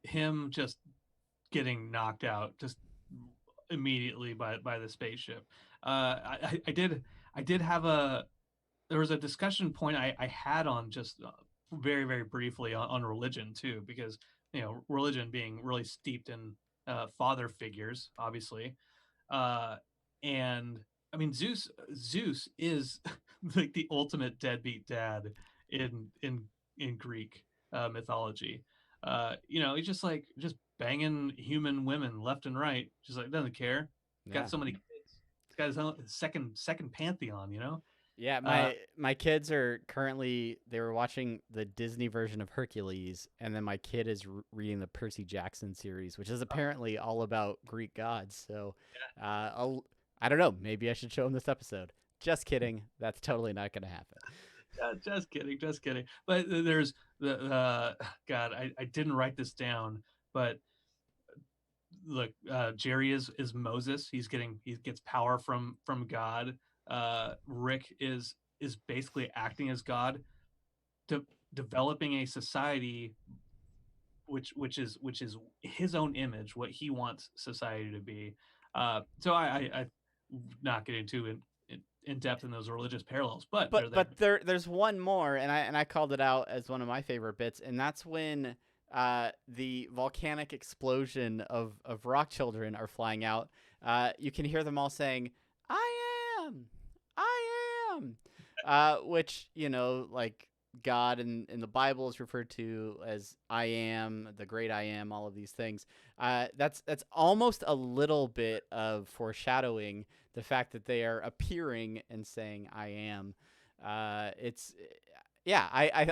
him just getting knocked out just immediately by the spaceship. I did have there was a discussion point I had on just very, very briefly on religion too, because religion being really steeped in father figures, obviously, and I mean Zeus is like the ultimate deadbeat dad in Greek mythology. He's just banging human women left and right, just like doesn't care. Yeah. Got so many kids. He's got his own second pantheon, Yeah, my kids are currently, they were watching the Disney version of Hercules, and then my kid is reading the Percy Jackson series, which is apparently all about Greek gods. So I don't know, maybe I should show him this episode. Just kidding. That's totally not going to happen. Just kidding. But there's the God, I didn't write this down, but look, Jerry is Moses. He gets power from God. Rick is basically acting as God, developing a society which is his own image, what he wants society to be. So I not getting too in depth in those religious parallels, but there's one more, and I called it out as one of my favorite bits, and that's when the volcanic explosion of rock children are flying out. You can hear them all saying, I am, which, like God in the Bible is referred to as I am, the great I am, all of these things. That's almost a little bit of foreshadowing the fact that they are appearing and saying I am. I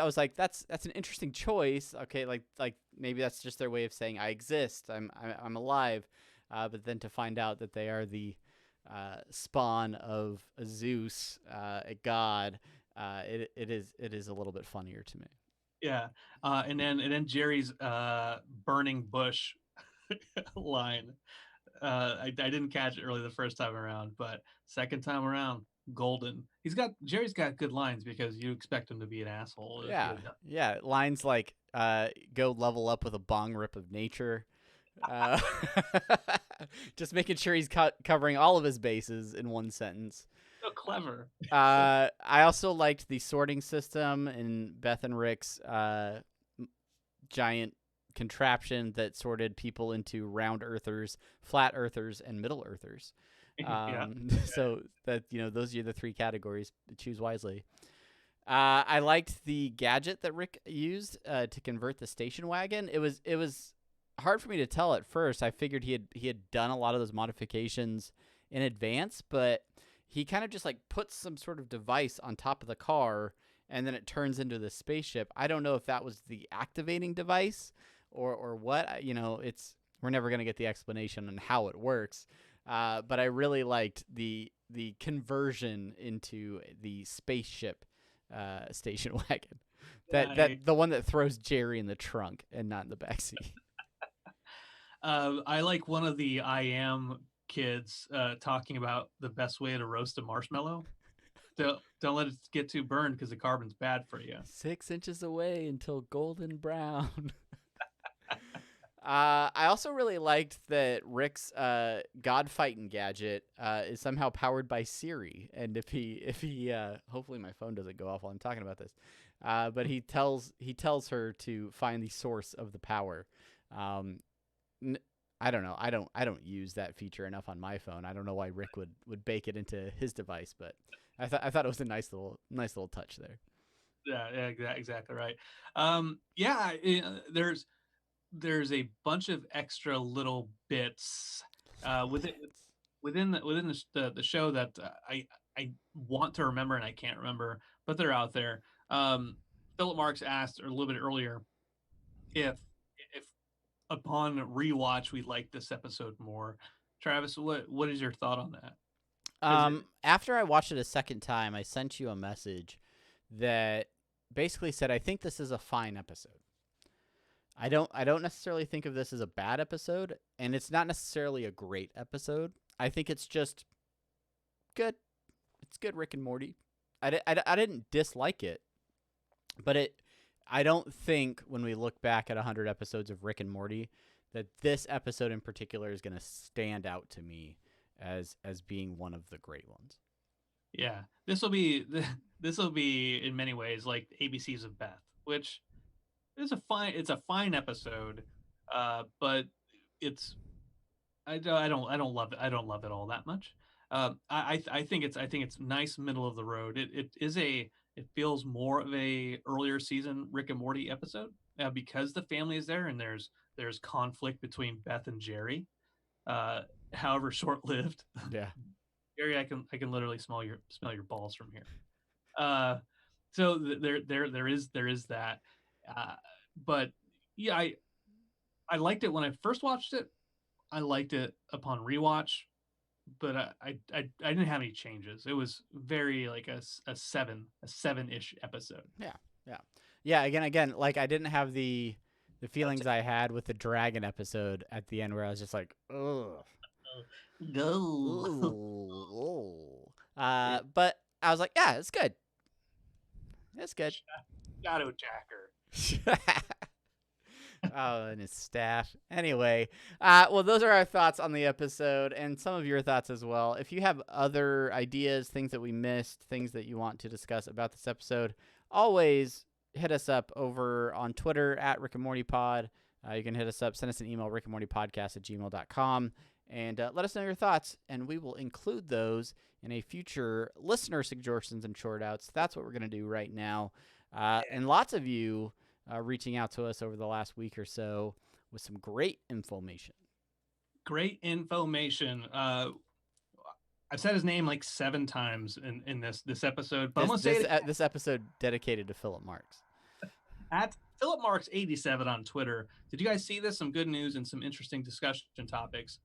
was like, that's an interesting choice. Okay, like maybe that's just their way of saying I exist, I'm alive. But then to find out that they are the spawn of a Zeus, a god, it is a little bit funnier to me. Yeah, and then Jerry's burning bush line. I didn't catch it early the first time around, but second time around, Golden. Jerry's got good lines because you expect him to be an asshole. Yeah, yeah. Lines like "Go level up with a bong rip of nature." Uh, just making sure he's covering all of his bases in one sentence. So clever. I also liked the sorting system in Beth and Rick's giant contraption that sorted people into round earthers, flat earthers, and middle earthers. So that those are the three categories. Choose wisely. I liked the gadget that Rick used to convert the station wagon. It was hard for me to tell at first. I figured he had done a lot of those modifications in advance, but he kind of just like puts some sort of device on top of the car, and then it turns into the spaceship. I don't know if that was the activating device or what. We're never gonna get the explanation on how it works. But I really liked the conversion into the spaceship station wagon. That the one that throws Jerry in the trunk and not in the backseat. I like one of the I Am kids talking about the best way to roast a marshmallow. Don't let it get too burned because the carbon's bad for you. 6 inches away until golden brown. I also really liked that Rick's God fighting gadget is somehow powered by Siri, and if he hopefully my phone doesn't go off while I'm talking about this, but he tells her to find the source of the power. I don't know. I don't use that feature enough on my phone. I don't know why Rick would bake it into his device, but I thought it was a nice little touch there. Yeah, exactly right. There's a bunch of extra little bits within the show that I want to remember and I can't remember, but they're out there. Philip Marks asked a little bit earlier if upon rewatch we like this episode more. Travis, what is your thought on that? After I watched it a second time, I sent you a message that basically said I think this is a fine episode. I don't necessarily think of this as a bad episode, and it's not necessarily a great episode. I think it's just good. It's good Rick and Morty. I didn't dislike it, but I don't think when we look back at 100 episodes of Rick and Morty that this episode in particular is going to stand out to me as being one of the great ones. Yeah, this will be in many ways like ABC's of Beth, which it's a fine episode, but I don't love it. I don't love it all that much. I think it's nice middle of the road. It feels more of a earlier season Rick and Morty episode because the family is there and there's conflict between Beth and Jerry, however short lived. Yeah, Jerry, I can literally smell your balls from here. So there is that. But yeah, I liked it when I first watched it. I liked it upon rewatch, but I didn't have any changes. It was very like a 7-ish episode. Yeah. Again, like I didn't have the feelings I had with the dragon episode at the end where I was just like, ugh. Go. But I was like, yeah, it's good. It's good. Shadow Jacker. Oh, and his staff. Anyway, well, those are our thoughts on the episode and some of your thoughts as well. If you have other ideas, things that we missed, things that you want to discuss about this episode, always hit us up over on Twitter at RickandMortyPod. You can hit us up, send us an email, RickandMortyPodcast@gmail.com, and let us know your thoughts, and we will include those in a future listener suggestions and short outs. That's what we're going to do right now. And lots of you reaching out to us over the last week or so with some great information. Great information. I've said his name like 7 times in this episode, but I'm gonna say this episode dedicated to Philip Marks. At Philip Marks 87 on Twitter. Did you guys see this? Some good news and some interesting discussion topics.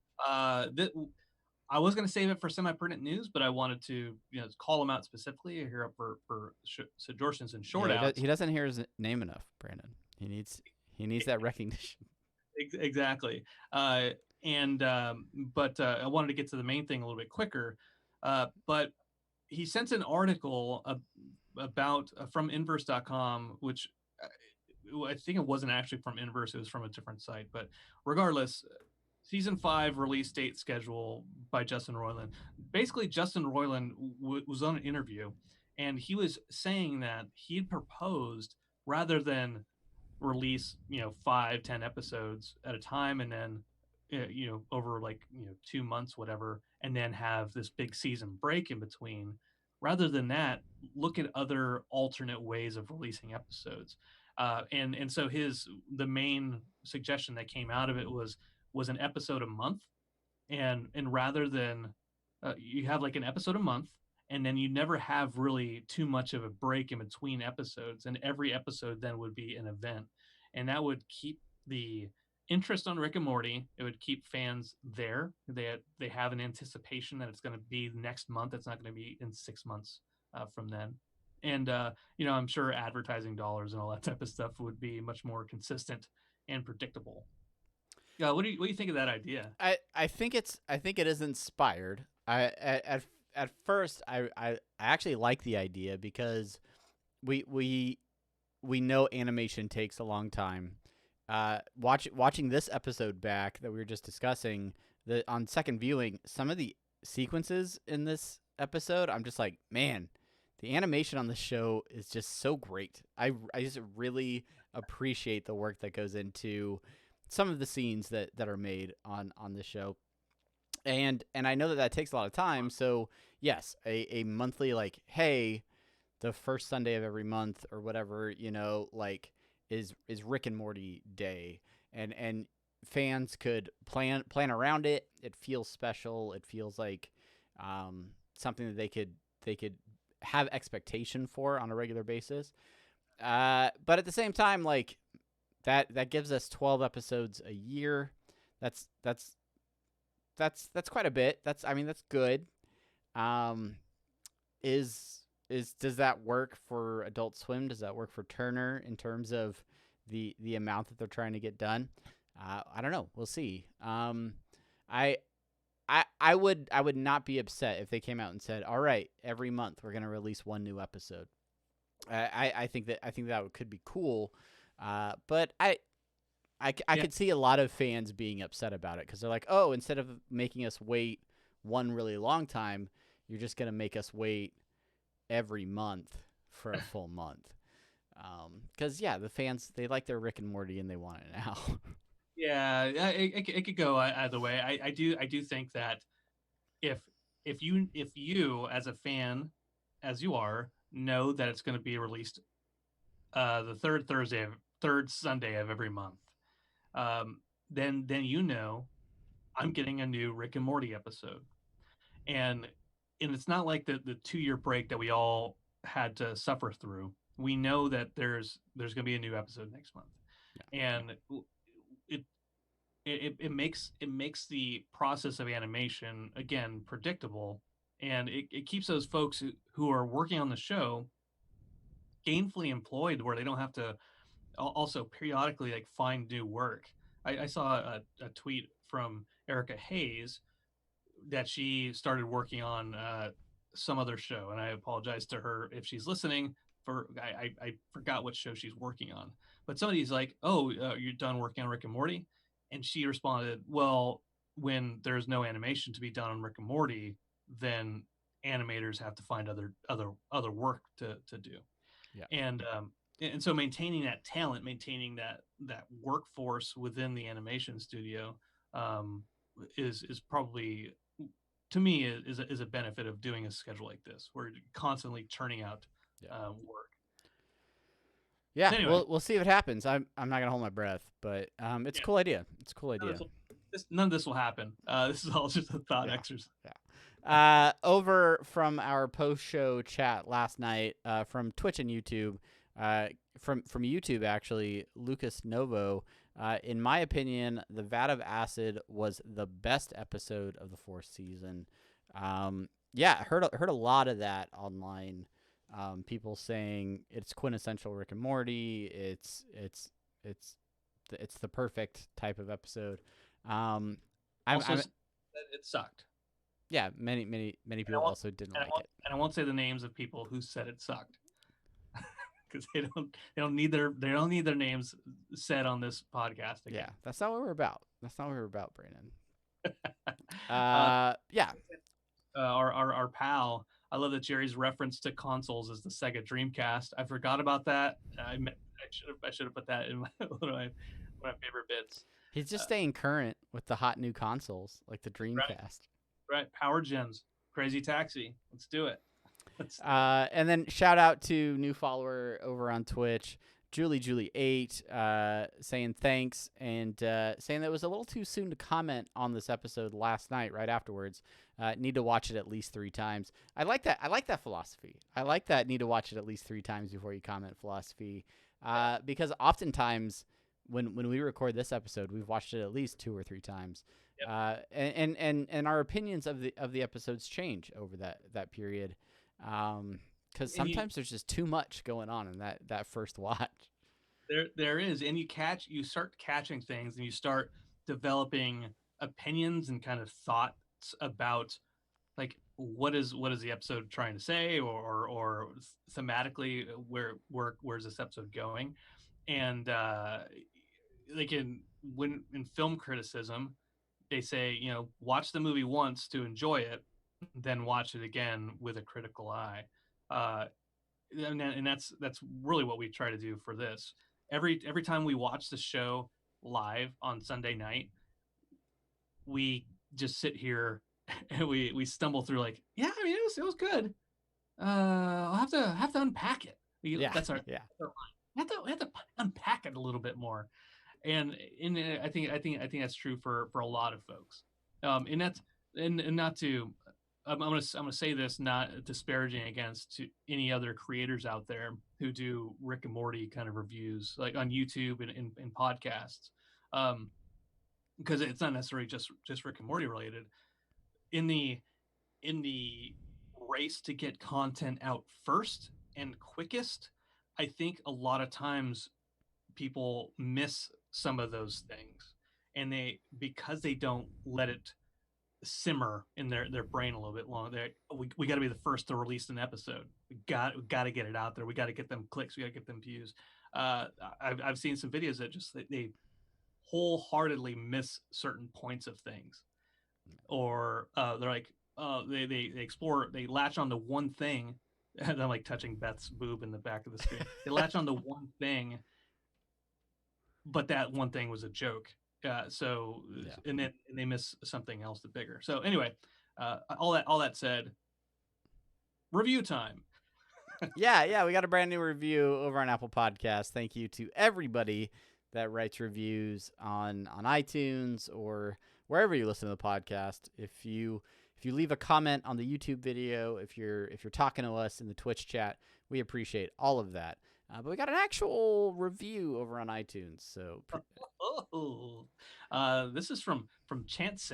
I was going to save it for semi-pertinent news, but I wanted to call him out specifically here for suggestions and short outs. He doesn't hear his name enough, Brandon. He needs that recognition. Exactly. But I wanted to get to the main thing a little bit quicker. But he sent an article about from inverse.com, which I think it wasn't actually from Inverse, it was from a different site, but regardless, season 5 release date schedule by Justin Roiland. Basically, Justin Roiland was on an interview, and he was saying that he'd proposed, rather than release 5-10 episodes at a time, and then over like 2 months, whatever, and then have this big season break in between. Rather than that, look at other alternate ways of releasing episodes. And so the main suggestion that came out of it was an episode a month, and rather than you have like an episode a month, and then you never have really too much of a break in between episodes, and every episode then would be an event, and that would keep the interest on Rick and Morty. It would keep fans there. They have an anticipation that it's going to be next month. It's not going to be in 6 months from then. And I'm sure advertising dollars and all that type of stuff would be much more consistent and predictable. Yeah, what do you think of that idea? I think it is inspired. At first I actually like the idea because we know animation takes a long time. Watching this episode back that we were just discussing, on second viewing, some of the sequences in this episode, I'm just like, man, the animation on the show is just so great. I just really appreciate the work that goes into some of the scenes that are made on the show. And I know that takes a lot of time. So yes, a monthly, like, hey, the first Sunday of every month or whatever, like is Rick and Morty Day, and fans could plan around it. It feels special. It feels like something that they could have expectation for on a regular basis. But at the same time, like that gives us 12 episodes a year. That's quite a bit. That's good. Does that work for Adult Swim? Does that work for Turner in terms of the amount that they're trying to get done? I don't know. We'll see. I would not be upset if they came out and said, all right, every month we're going to release one new episode. I think that could be cool. But I could see a lot of fans being upset about it because they're like, oh, instead of making us wait one really long time, you're just going to make us wait every month for a full month. Because the fans, they like their Rick and Morty and they want it now. Yeah, it could go either way. I do think that if you as a fan, as you are, know that it's going to be released the third Sunday of every month, then I'm getting a new Rick and Morty episode, and it's not like the 2-year break that we all had to suffer through. We know that there's going to be a new episode next month, and it makes the process of animation again predictable, and it keeps those folks who are working on the show gainfully employed, where they don't have to also periodically like find new work. I saw a tweet from Erica Hayes that she started working on some other show, and I apologize to her if she's listening. I forgot what show she's working on, but somebody's like, "Oh, you're done working on Rick and Morty," and she responded, "Well, when there's no animation to be done on Rick and Morty, then animators have to find other work to do." Yeah. And so maintaining that talent, maintaining that workforce within the animation studio is probably, to me, is a benefit of doing a schedule like this, where you're constantly churning out work. Yeah, anyway, we'll see if it happens. I'm not gonna hold my breath, but it's a cool idea. It's a cool idea. None of this will happen. This is all just a thought exercise. Yeah. Over from our post-show chat last night, from Twitch and YouTube, from YouTube actually, Lucas Novo. In my opinion, the Vat of Acid was the best episode of the 4th season. Heard a lot of that online. People saying it's quintessential Rick and Morty. It's the perfect type of episode. It sucked. Yeah, many people also didn't like it. And I won't say the names of people who said it sucked, because they don't need their names said on this podcast again. Yeah, that's not what we're about. That's not what we're about, Brandon. Yeah. Our pal. I love that Jerry's reference to consoles is the Sega Dreamcast. I forgot about that. I should have put that in one of my favorite bits. He's just staying current with the hot new consoles like the Dreamcast. Right. Power Gems. Crazy Taxi. Let's do it. And then shout out to new follower over on Twitch, Julie8, saying thanks and saying that it was a little too soon to comment on this episode last night. Right afterwards, need to watch it at least 3 times. I like that. I like that philosophy. I like that. Need to watch it at least 3 times before you comment philosophy, because oftentimes when we record this episode, we've watched it at least 2 or 3 times. Yep. And our opinions of the episodes change over that period. Because sometimes there's just too much going on in that first watch. There is, and you start catching things, and you start developing opinions and kind of thoughts about, like, what is the episode trying to say, or thematically where's this episode going, and like in film criticism, they say, watch the movie once to enjoy it, then watch it again with a critical eye. And that's really what we try to do for this. Every time we watch the show live on Sunday night, we just sit here and we stumble through, like, yeah, I mean, it was good. I'll have to unpack it. That's our line. We have to unpack it a little bit more. And I think that's true for a lot of folks. And that's and not to, I'm gonna say this, not disparaging against any other creators out there who do Rick and Morty kind of reviews, like on YouTube and in podcasts, because it's not necessarily just Rick and Morty related. In the race to get content out first and quickest, I think a lot of times people miss some of those things, and because they don't let it simmer in their brain a little bit longer. We got to be the first to release an episode. We got to get it out there. We got to get them clicks. We got to get them views. I've seen some videos that just they wholeheartedly miss certain points of things, or they're like they explore, they latch on to one thing. And I'm like touching Beth's boob in the back of the screen. They latch on to one thing, but that one thing was a joke. And then they miss something else that's bigger. So anyway, all that said, review time. yeah, we got a brand new review over on Apple Podcasts. Thank you to everybody that writes reviews on iTunes or wherever you listen to the podcast. If you leave a comment on the YouTube video, if you're talking to us in the Twitch chat, we appreciate all of that. But we got an actual review over on iTunes. So this is from Chance.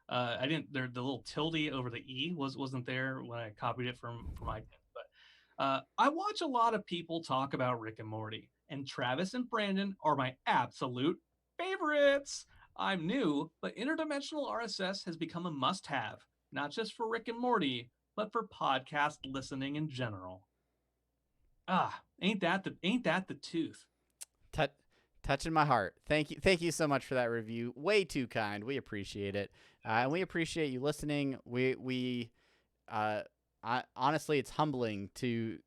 I didn't, the little tilde over the E wasn't there when I copied it from iTunes. But I watch a lot of people talk about Rick and Morty, and Travis and Brandon are my absolute favorites. I'm new, but Interdimensional RSS has become a must-have, not just for Rick and Morty, but for podcast listening in general. Ain't that the tooth? Touching my heart. Thank you so much for that review. Way too kind. We appreciate it, and we appreciate you listening. Honestly, it's humbling to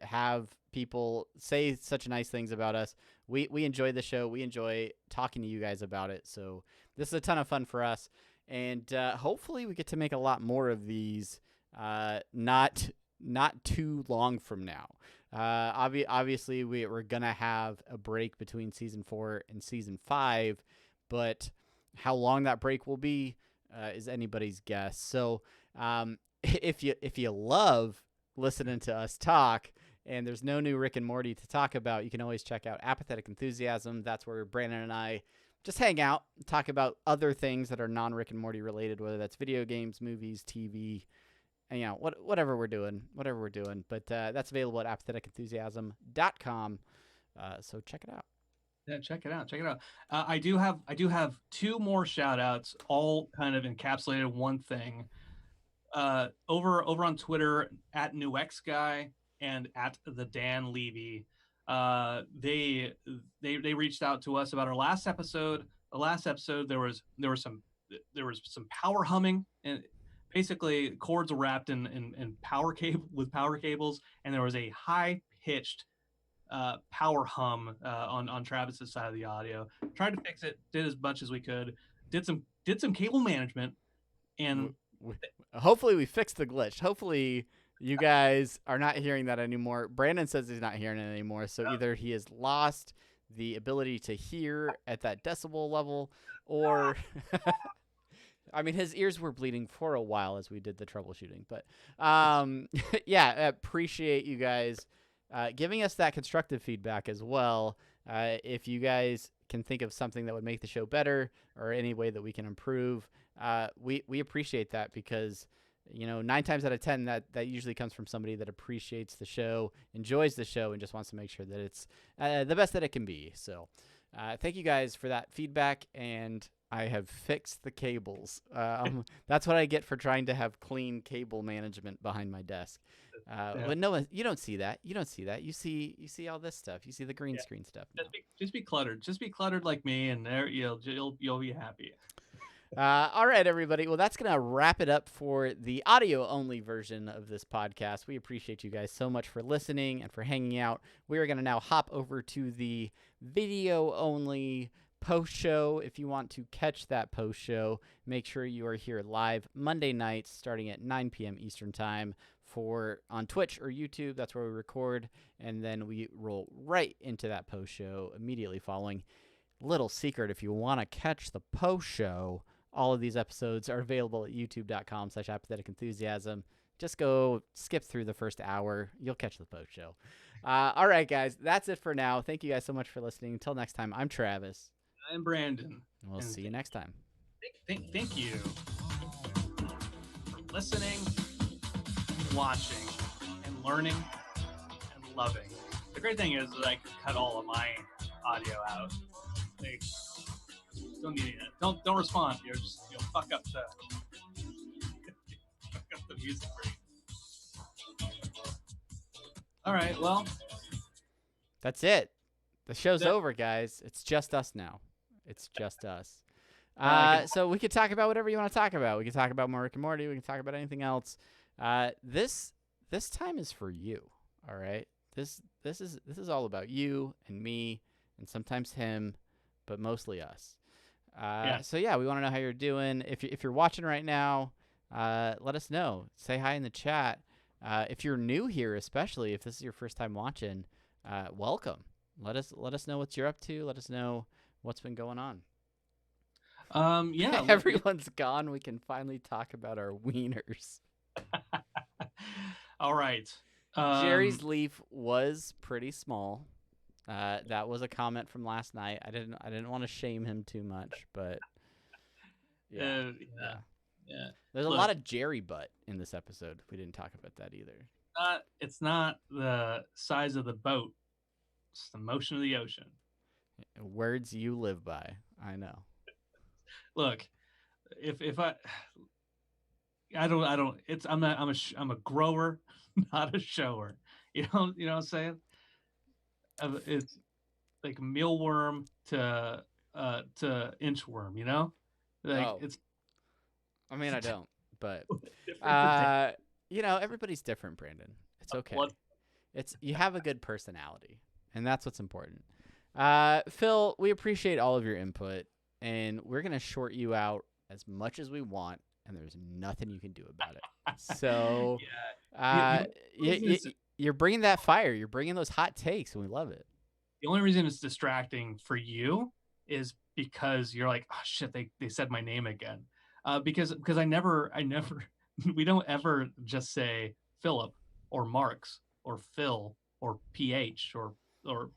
have people say such nice things about us. We enjoy the show. We enjoy talking to you guys about it. So this is a ton of fun for us, and hopefully we get to make a lot more of these. Not too long from now. Obviously, we're gonna have a break between season 4 and season 5, but how long that break will be is anybody's guess. So if you love listening to us talk, and there's no new Rick and Morty to talk about, you can always check out Apathetic Enthusiasm. That's where Brandon and I just hang out, talk about other things that are non-Rick and Morty related, whether that's video games, movies, TV. And, whatever we're doing. But that's available at apatheticenthusiasm.com. So check it out. Yeah, check it out. I do have 2 more shout outs, all kind of encapsulated in one thing. over on Twitter at NewXGuy and at the Dan Levy. They reached out to us about our last episode. The last episode there was some power humming, and basically cords were wrapped in power cables, and there was a high pitched power hum on Travis's side of the audio. Tried to fix it, did as much as we could, did some cable management, and hopefully we fixed the glitch. Hopefully you guys are not hearing that anymore. Brandon says he's not hearing it anymore, so either he has lost the ability to hear at that decibel level, or I mean, his ears were bleeding for a while as we did the troubleshooting. But yeah, appreciate you guys giving us that constructive feedback as well. If you guys can think of something that would make the show better or any way that we can improve, we appreciate that, because 9 times out of 10 that usually comes from somebody that appreciates the show, enjoys the show, and just wants to make sure that it's the best that it can be. So thank you guys for that feedback, and I have fixed the cables. That's what I get for trying to have clean cable management behind my desk. But no one, you don't see that. You don't see that. You see all this stuff. You see the green screen stuff. Just be cluttered. Just be cluttered like me, and there you'll be happy. All right, everybody. Well, that's going to wrap it up for the audio-only version of this podcast. We appreciate you guys so much for listening and for hanging out. We are going to now hop over to the video-only post-show. If you want to catch that post-show, make sure you are here live Monday nights starting at 9 p.m. Eastern Time on Twitch or YouTube. That's where we record, and then we roll right into that post-show immediately following. Little secret, if you want to catch the post-show, all of these episodes are available at youtube.com/apatheticenthusiasm. Just go skip through the first hour. You'll catch the post show. All right, guys. That's it for now. Thank you guys so much for listening. Until next time, I'm Travis. I'm Brandon. We'll see you next time. Thank you for listening, watching, and learning, and loving. The great thing is that I can cut all of my audio out. Don't need it. Don't respond. You'll fuck up the music break. All right. Well, that's it. The show's over, guys. It's just us now. It's just us. So we could talk about whatever you want to talk about. We could talk about more Rick and Morty. We can talk about anything else. This time is for you. All right. This is all about you and me, and sometimes him, but mostly us. So yeah, we want to know how you're doing. If you're watching right now, let us know. Say hi in the chat. If you're new here, especially if this is your first time watching, welcome. Let us know what you're up to. Let us know what's been going on. Yeah, everyone's gone. We can finally talk about our wieners. All right. Jerry's leaf was pretty small. That was a comment from last night. I didn't want to shame him too much, but yeah. There's a lot of Jerry butt in this episode. We didn't talk about that either. It's not the size of the boat. It's the motion of the ocean. Words you live by. I know. Look, if I don't. I'm a grower, not a shower. You know what I'm saying? It's like mealworm to inchworm, it's. I mean, I don't, but everybody's different, Brandon. It's okay. You have a good personality, and that's what's important. Phil, we appreciate all of your input, and we're gonna short you out as much as we want, and there's nothing you can do about it. So, you're bringing that fire. You're bringing those hot takes, and we love it. The only reason it's distracting for you is because you're like, oh shit, they said my name again. Because I never, we don't ever just say Philip or Marks or Phil or PH or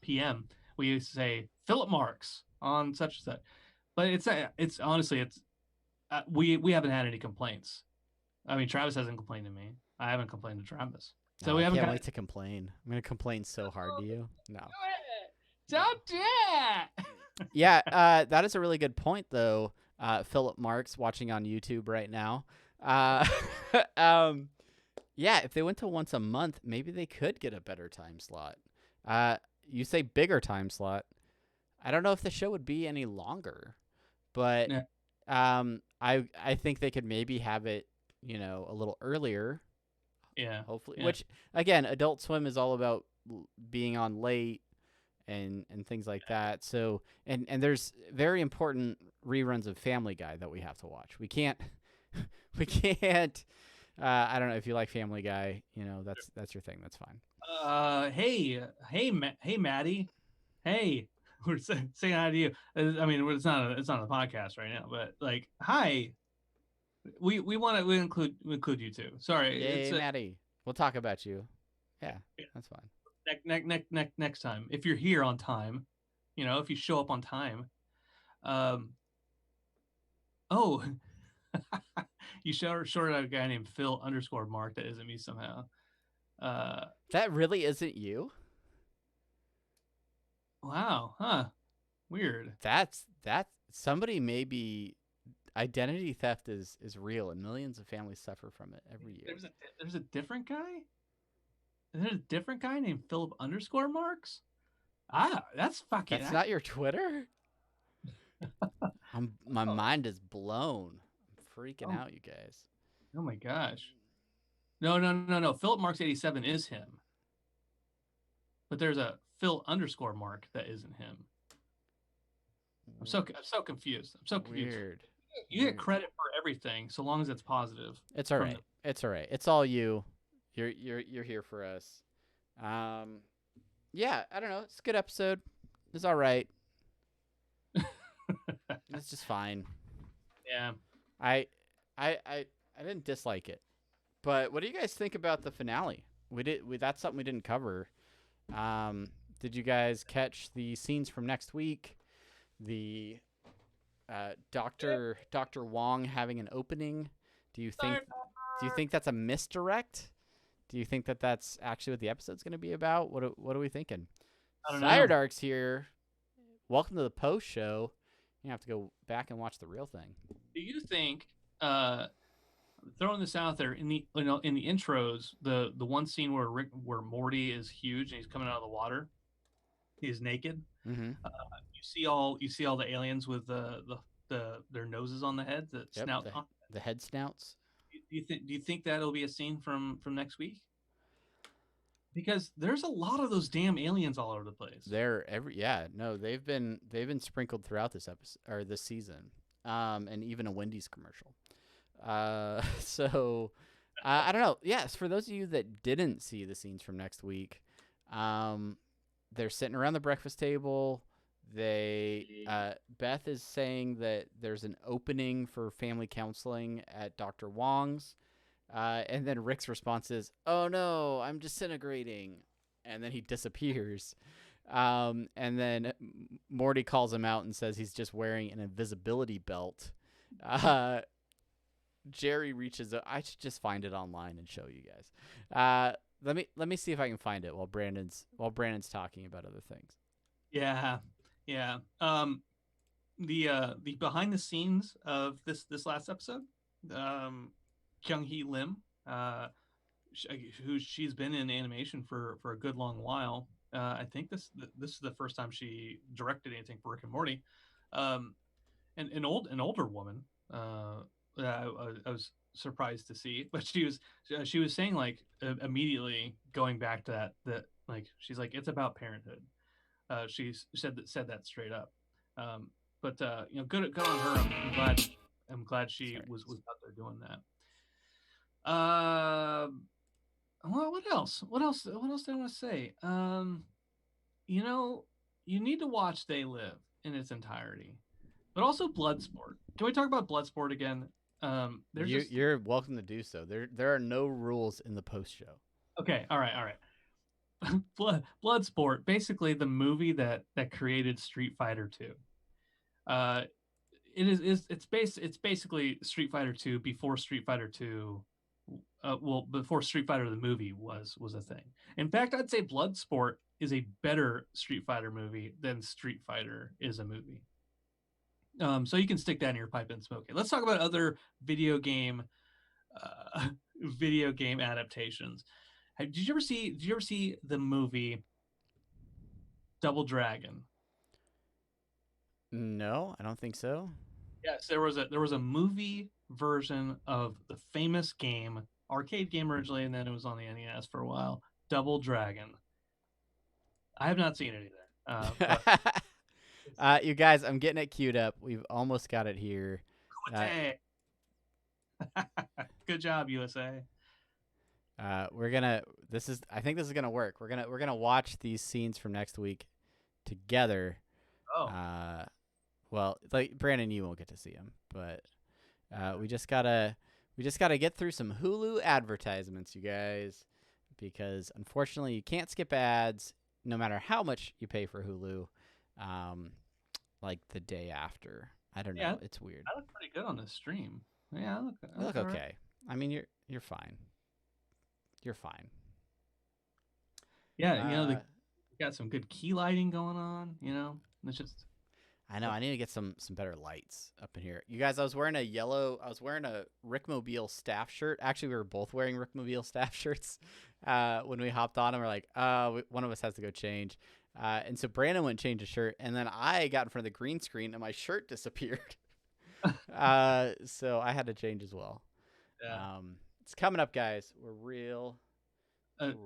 PM. We say Philip Marks on such and such. But it's honestly, we haven't had any complaints. I mean, Travis hasn't complained to me. I haven't complained to Travis. So we haven't. I can't wait to complain. I'm gonna complain so hard to you. No. Don't do it. Yeah, that is a really good point, though. Philip Marks watching on YouTube right now. Uh, um, yeah, if they went to once a month, maybe they could get a better time slot. You say bigger time slot. I don't know if the show would be any longer, but Yeah. I think they could maybe have it, a little earlier, Yeah. hopefully. Yeah. Which again, Adult Swim is all about being on late and things like that. So and there's very important reruns of Family Guy that we have to watch. We can't we can't. I don't know if you like Family Guy. That's your thing. That's fine. Hey, Maddie. Hey, we're saying hi to you. I mean, it's not a podcast right now, but like, hi. We want to include you too. Sorry, Yay, Maddie. We'll talk about you. Yeah, that's fine. Next time, if you're here on time, if you show up on time. Oh, you shorted out a guy named Phil_Mark. That isn't me somehow. That really isn't you? Wow, huh? Weird. That's somebody maybe identity theft is real and millions of families suffer from it every year. There's a different guy? There's a different guy named Philip_Marks? That's fucking. That's not your Twitter? My mind is blown. I'm freaking out, you guys. Oh my gosh. No. Philip Marks 87 is him. But there's a Phil_Mark that isn't him. I'm so confused. I'm so confused. Weird. You get credit for everything so long as it's positive. It's all right. It's all right. It's all you. You're here for us. Yeah, I don't know. It's a good episode. It's all right. It's just fine. Yeah. I didn't dislike it. But what do you guys think about the finale? That's something we didn't cover. Did you guys catch the scenes from next week? The Dr. Wong having an opening? Do you think that's a misdirect? Do you think that that's actually what the episode's going to be about? What are we thinking? Dark's here. Welcome to the post show. You have to go back and watch the real thing. Do you think throwing this out there in the intros, the one scene where Morty is huge and he's coming out of the water, he's naked. Mm-hmm. You see all the aliens with their noses on the head, the head snouts. Do you think that'll be a scene from next week? Because there's a lot of those damn aliens all over the place. They've been sprinkled throughout this episode or this season, and even a Wendy's commercial. So I don't know. Yes, for those of you that didn't see the scenes from next week, they're sitting around the breakfast table. Beth is saying that there's an opening for family counseling at Dr. Wong's. And then Rick's response is, "Oh no, I'm disintegrating," and then he disappears. And then Morty calls him out and says he's just wearing an invisibility belt. Jerry reaches out. I should just find it online and show you guys. Let me see if I can find it while Brandon's talking about other things. Yeah. The behind the scenes of this last episode, Kyung-hee Lim, she's been in animation for a good long while. I think this is the first time she directed anything for Rick and Morty. And an older woman. I was surprised to see, but she was saying like immediately going back to that like she's like it's about parenthood. She said that straight up. But good on her. I'm glad she was out there doing that. Well, what else? What else do I want to say? You need to watch They Live in its entirety, but also Bloodsport. Can we talk about Bloodsport again? You're welcome to do so. There are no rules in the post show. Okay, all right. Bloodsport, basically the movie that created Street Fighter 2. It's basically Street Fighter 2 before Street Fighter 2. Before Street Fighter the movie was a thing. In fact, I'd say Bloodsport is a better Street Fighter movie than Street Fighter is a movie. So you can stick that in your pipe and smoke it. Let's talk about other video game video game adaptations. Did you ever see the movie Double Dragon? No, I don't think so. Yes, there was a movie version of the famous game, arcade game originally, and then it was on the NES for a while. Double Dragon. I have not seen it either. But You guys, I'm getting it queued up. We've almost got it here. hey. Good job, USA. We're gonna. I think this is gonna work. We're gonna watch these scenes from next week together. Oh. Well, like Brandon, you won't get to see them, but we just gotta get through some Hulu advertisements, you guys, because unfortunately you can't skip ads no matter how much you pay for Hulu. Like the day after. I don't know. It's weird. I look pretty good on this stream. Yeah, I look okay. Right. I mean, you're fine. You're fine. Yeah, you got some good key lighting going on. You know, it's just. I know. I need to get some better lights up in here. You guys, I was wearing a Rickmobile staff shirt. Actually, we were both wearing Rickmobile staff shirts when we hopped on, and we're like, one of us has to go change. And so Brandon went and changed his shirt, and then I got in front of the green screen, and my shirt disappeared. So I had to change as well. Yeah. It's coming up, guys. We're real. Dark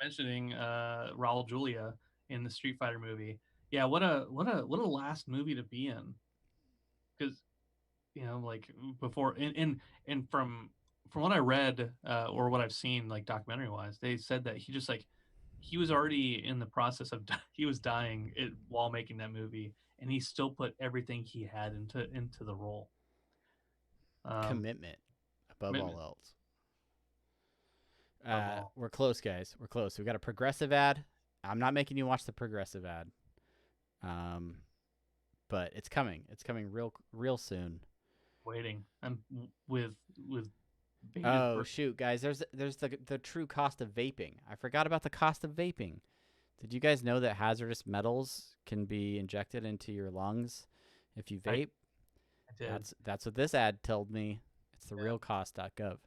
mentioning Raul Julia in the Street Fighter movie. Yeah, what a last movie to be in. Because, you know, like before, and from what I read or what I've seen, like documentary wise, they said that he was already in the process of he was dying while making that movie, and he still put everything he had into the role. Commitment above all else. We're close, guys. We're close. We got a progressive ad. I'm not making you watch the progressive ad. But it's coming. It's coming real soon. Waiting. I'm with. Oh shoot, guys! There's the true cost of vaping. I forgot about the cost of vaping. Did you guys know that hazardous metals can be injected into your lungs if you vape? I did. That's what this ad told me. It's the realcost.gov.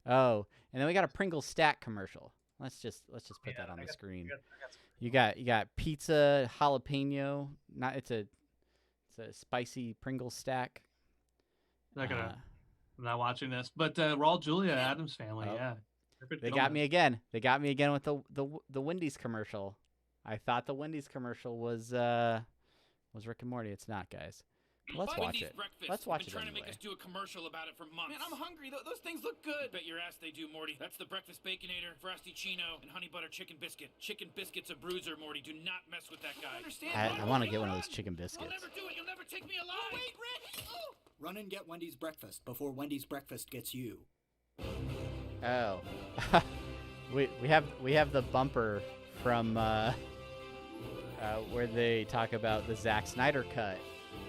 Oh, and then we got a Pringles stack commercial. Let's just put that on the screen. You got pizza jalapeno. It's a spicy Pringles stack. I'm not watching this, but Raul Julia, Adam's Family, yeah. They got me again. They got me again with the Wendy's commercial. I thought the Wendy's commercial was Rick and Morty. It's not, guys. Let's watch it. Let's watch it trying anyway. to make us do a commercial about it for months. Man, I'm hungry. Those things look good. Bet your ass they do, Morty. That's the breakfast baconator, frosty chino, and honey butter chicken biscuit. Chicken biscuit's a bruiser, Morty. Do not mess with that guy. I want to get one of those chicken biscuits. I'll never do it. You'll never take me alive. Oh, wait, Rick. Oh. Run and get Wendy's breakfast before Wendy's breakfast gets you. Oh, we have the bumper from where they talk about the Zack Snyder cut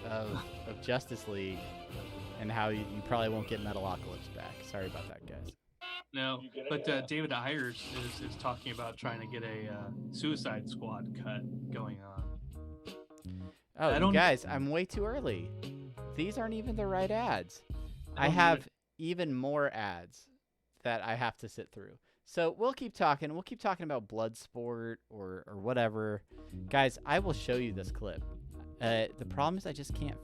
of Justice League and how you probably won't get Metalocalypse back. Sorry about that, guys. No, but David Ayers is talking about trying to get a Suicide Squad cut going on. Oh, guys, I'm way too early. These aren't even the right ads. I have even more ads that I have to sit through. So we'll keep talking. We'll keep talking about Bloodsport or whatever. Guys, I will show you this clip. The problem is I just can't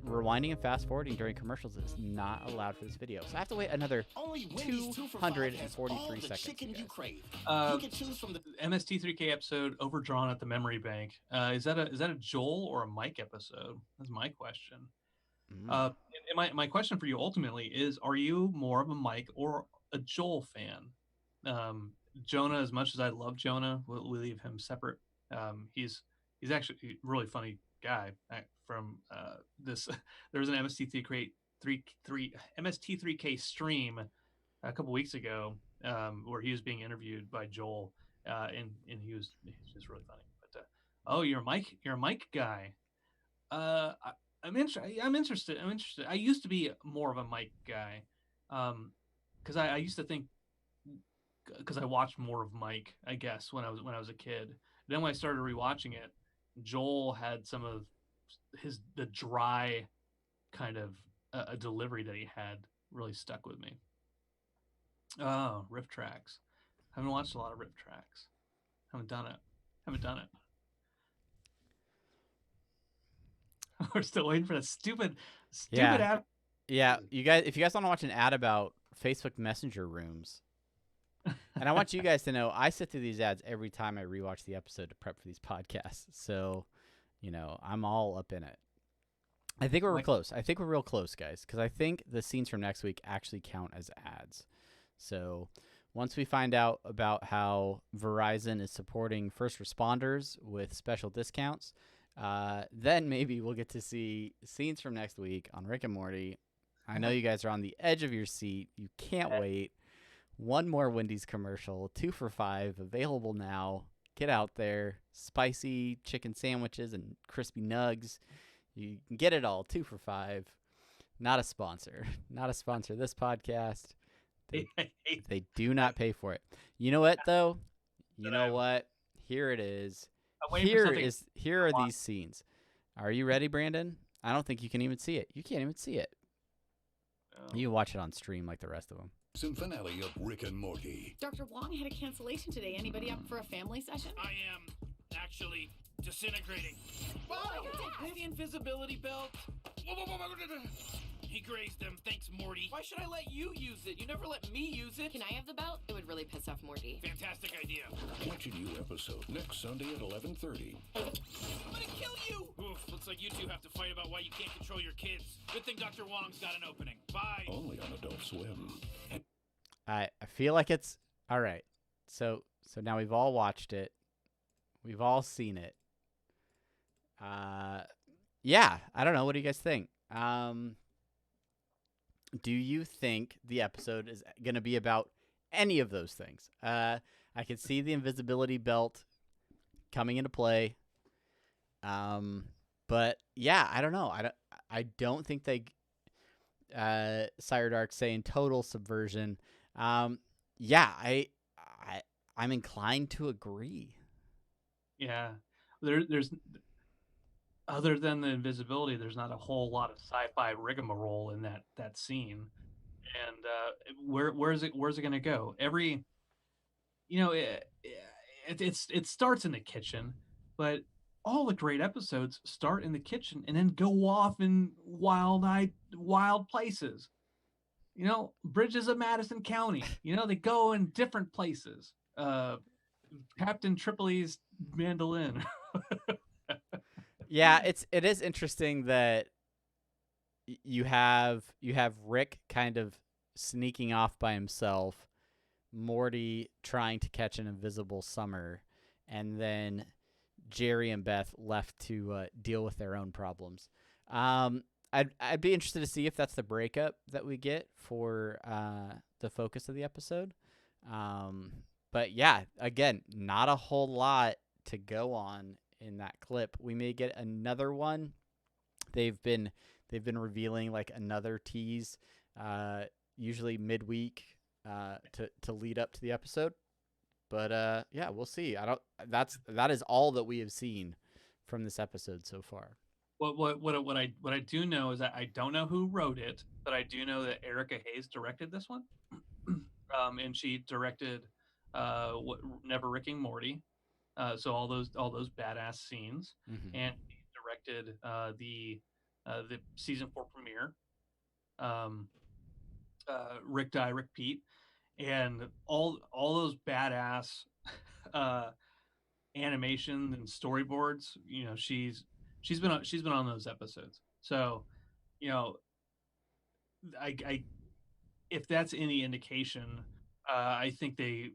rewinding and fast forwarding during commercials is not allowed for this video. So I have to wait another 243 seconds. You crave. You can choose from the MST3K episode Overdrawn at the Memory Bank. Is that a Joel or a Mike episode? That's my question. And my question for you ultimately is, are you more of a Mike or a Joel fan? Jonah, as much as I love Jonah, we'll leave him separate. He's actually a really funny guy. From this, there was an MST3K stream a couple weeks ago where he was being interviewed by Joel, and he's just really funny. But you're a Mike guy. I'm interested. I used to be more of a Mike guy, because I used to think, because I watched more of Mike, I guess, when I was a kid. Then when I started rewatching it, Joel had some of the dry kind of a delivery that he had really stuck with me. Oh, riff tracks. Haven't watched a lot of riff tracks. Haven't done it. We're still waiting for the stupid Yeah. ad. Yeah, you guys, if you guys want to watch an ad about Facebook Messenger rooms, and I want you guys to know, I sit through these ads every time I rewatch the episode to prep for these podcasts. So, I'm all up in it. I think we're close. I think we're real close, guys, because I think the scenes from next week actually count as ads. So once we find out about how Verizon is supporting first responders with special discounts, then maybe we'll get to see scenes from next week on Rick and Morty. I know you guys are on the edge of your seat. You can't wait. One more Wendy's commercial, 2 for $5, available now. Get out there. Spicy chicken sandwiches and crispy nugs. You can get it all, 2 for $5. Not a sponsor. Not a sponsor of this podcast. They do not pay for it. You know what, though? You know what? Here it is. Here are these scenes. Are you ready, Brandon? I don't think you can even see it. You can't even see it. Oh. You watch it on stream like the rest of them. Season finale of Rick and Morty. Dr. Wong had a cancellation today. Anybody up for a family session? I am actually disintegrating. Oh my God. The invisibility belt. He grazed them. Thanks, Morty. Why should I let you use it? You never let me use it. Can I have the belt? It would really piss off Morty. Fantastic idea. Watch a new episode next Sunday at 11:30. I'm gonna kill you! Oof, looks like you two have to fight about why you can't control your kids. Good thing Dr. Wong's got an opening. Bye. Only on Adult Swim. I feel like it's all right. So now we've all watched it. We've all seen it. Yeah, I don't know. What do you guys think? Do you think the episode is going to be about any of those things? I could see the invisibility belt coming into play. But yeah, I don't know. I don't think they Sire Dark saying total subversion. Yeah, I'm inclined to agree. Yeah. There's other than the invisibility, there's not a whole lot of sci-fi rigmarole in that scene. And where's it going to go? It starts in the kitchen, but all the great episodes start in the kitchen and then go off in wild places. Bridges of Madison County. They go in different places. Captain Tripoli's mandolin. Yeah, it is interesting that you have Rick kind of sneaking off by himself, Morty trying to catch an invisible Summer, and then Jerry and Beth left to deal with their own problems. I'd be interested to see if that's the breakup that we get for the focus of the episode. But yeah, again, not a whole lot to go on in that clip. We may get another one. They've been revealing like another tease, usually midweek, to lead up to the episode. But yeah, we'll see. That is all that we have seen from this episode so far. What I do know is that I don't know who wrote it, but I do know that Erica Hayes directed this one, and she directed Never Ricking Morty. So all those badass scenes, and he directed the season 4 premiere, Rick Die, Rick Pete, and all those badass animation and storyboards. She's been on those episodes. So, I if that's any indication, I think they've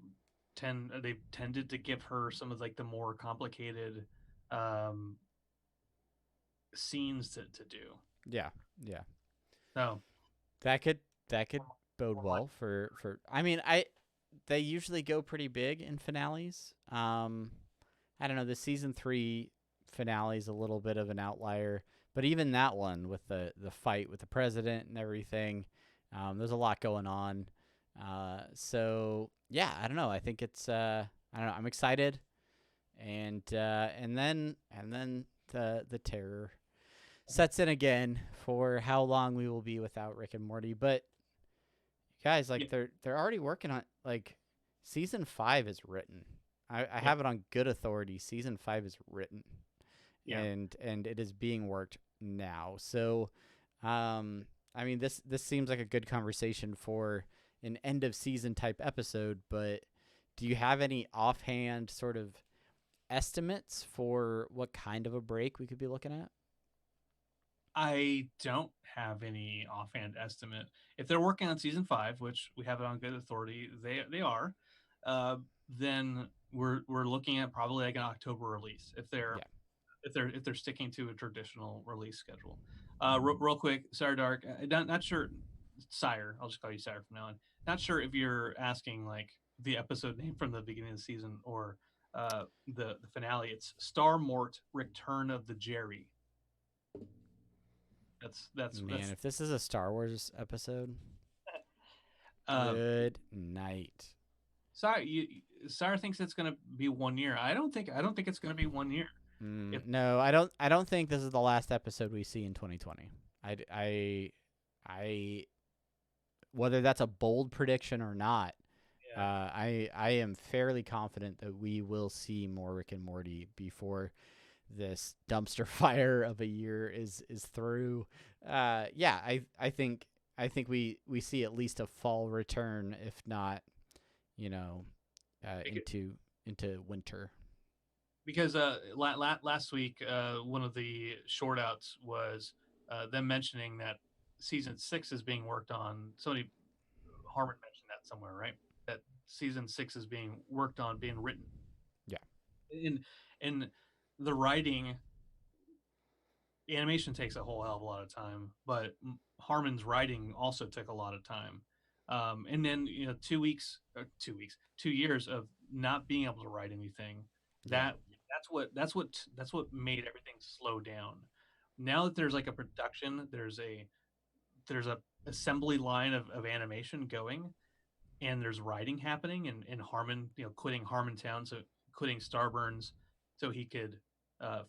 tended to give her some of like the more complicated scenes to do. Yeah. So that could bode well for I mean, they usually go pretty big in finales. I don't know, the season 3 finale is a little bit of an outlier, but even that one with the fight with the president and everything, there's a lot going on. So yeah, I don't know. I think it's I don't know. I'm excited, and then the terror sets in again for how long we will be without Rick and Morty. But guys, like Yeah. they're already working on like season 5 is written. I have it on good authority. Season 5 is written, Yeah. and it is being worked now. So, I mean, this seems like a good conversation for an end of season type episode. But do you have any offhand sort of estimates for what kind of a break we could be looking at? I don't have any offhand estimate. If they're working on season 5, which we have it on good authority, they are, then we're looking at probably like an October release if they're if they're sticking to a traditional release schedule. Real quick, Sire Dark, not sure, Sire. I'll just call you Sire from now on. Not sure if you're asking like the episode name from the beginning of the season or the finale. It's Star Mort Return of the Jerry. Man, if this is a Star Wars episode, uh, good night. Sire thinks it's going to be 1 year. I don't think it's going to be 1 year. No, I don't think this is the last episode we see in 2020. I whether that's a bold prediction or not, I am fairly confident that we will see more Rick and Morty before this dumpster fire of a year is through. I think we see at least a fall return, if not, into winter. Because last week, one of the short outs was them mentioning that season 6 is being worked on. Somebody, Harmon mentioned that somewhere, right? That season 6 is being worked on, being written. Yeah. And the writing, animation takes a whole hell of a lot of time, but Harmon's writing also took a lot of time. And then 2 years of not being able to write anything. That's what made everything slow down. Now that there's like a production, there's a assembly line of animation going, and there's writing happening, and Harmon, quitting Harmontown, so quitting Starburns, so he could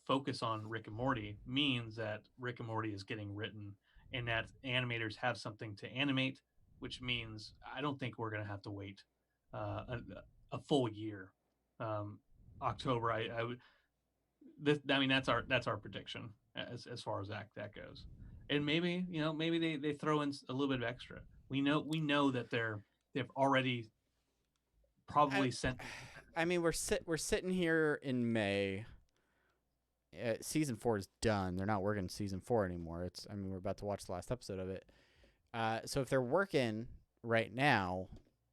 focus on Rick and Morty, means that Rick and Morty is getting written, and that animators have something to animate, which means I don't think we're going to have to wait a full year. October, I would. That's our prediction as far as that goes, and maybe they throw in a little bit of extra. We know that they've already probably sent. I mean, we're sitting here in May. Season 4 is done. They're not working season 4 anymore. We're about to watch the last episode of it. So if they're working right now,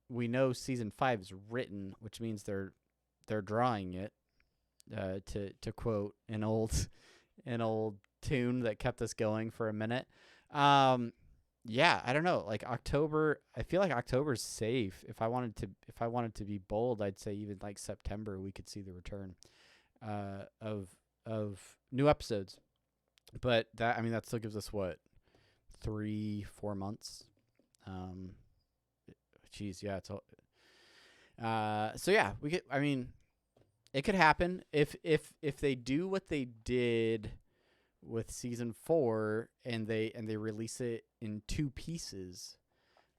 we know season 5 is written, which means they're drawing it. To quote an old tune that kept us going for a minute. I don't know. Like October, I feel like October's safe. If I wanted to be bold, I'd say even like September we could see the return of new episodes. But that still gives us what, 3-4 months. It's all. So yeah, we could. It could happen if they do what they did with season 4 and they release it in 2 pieces,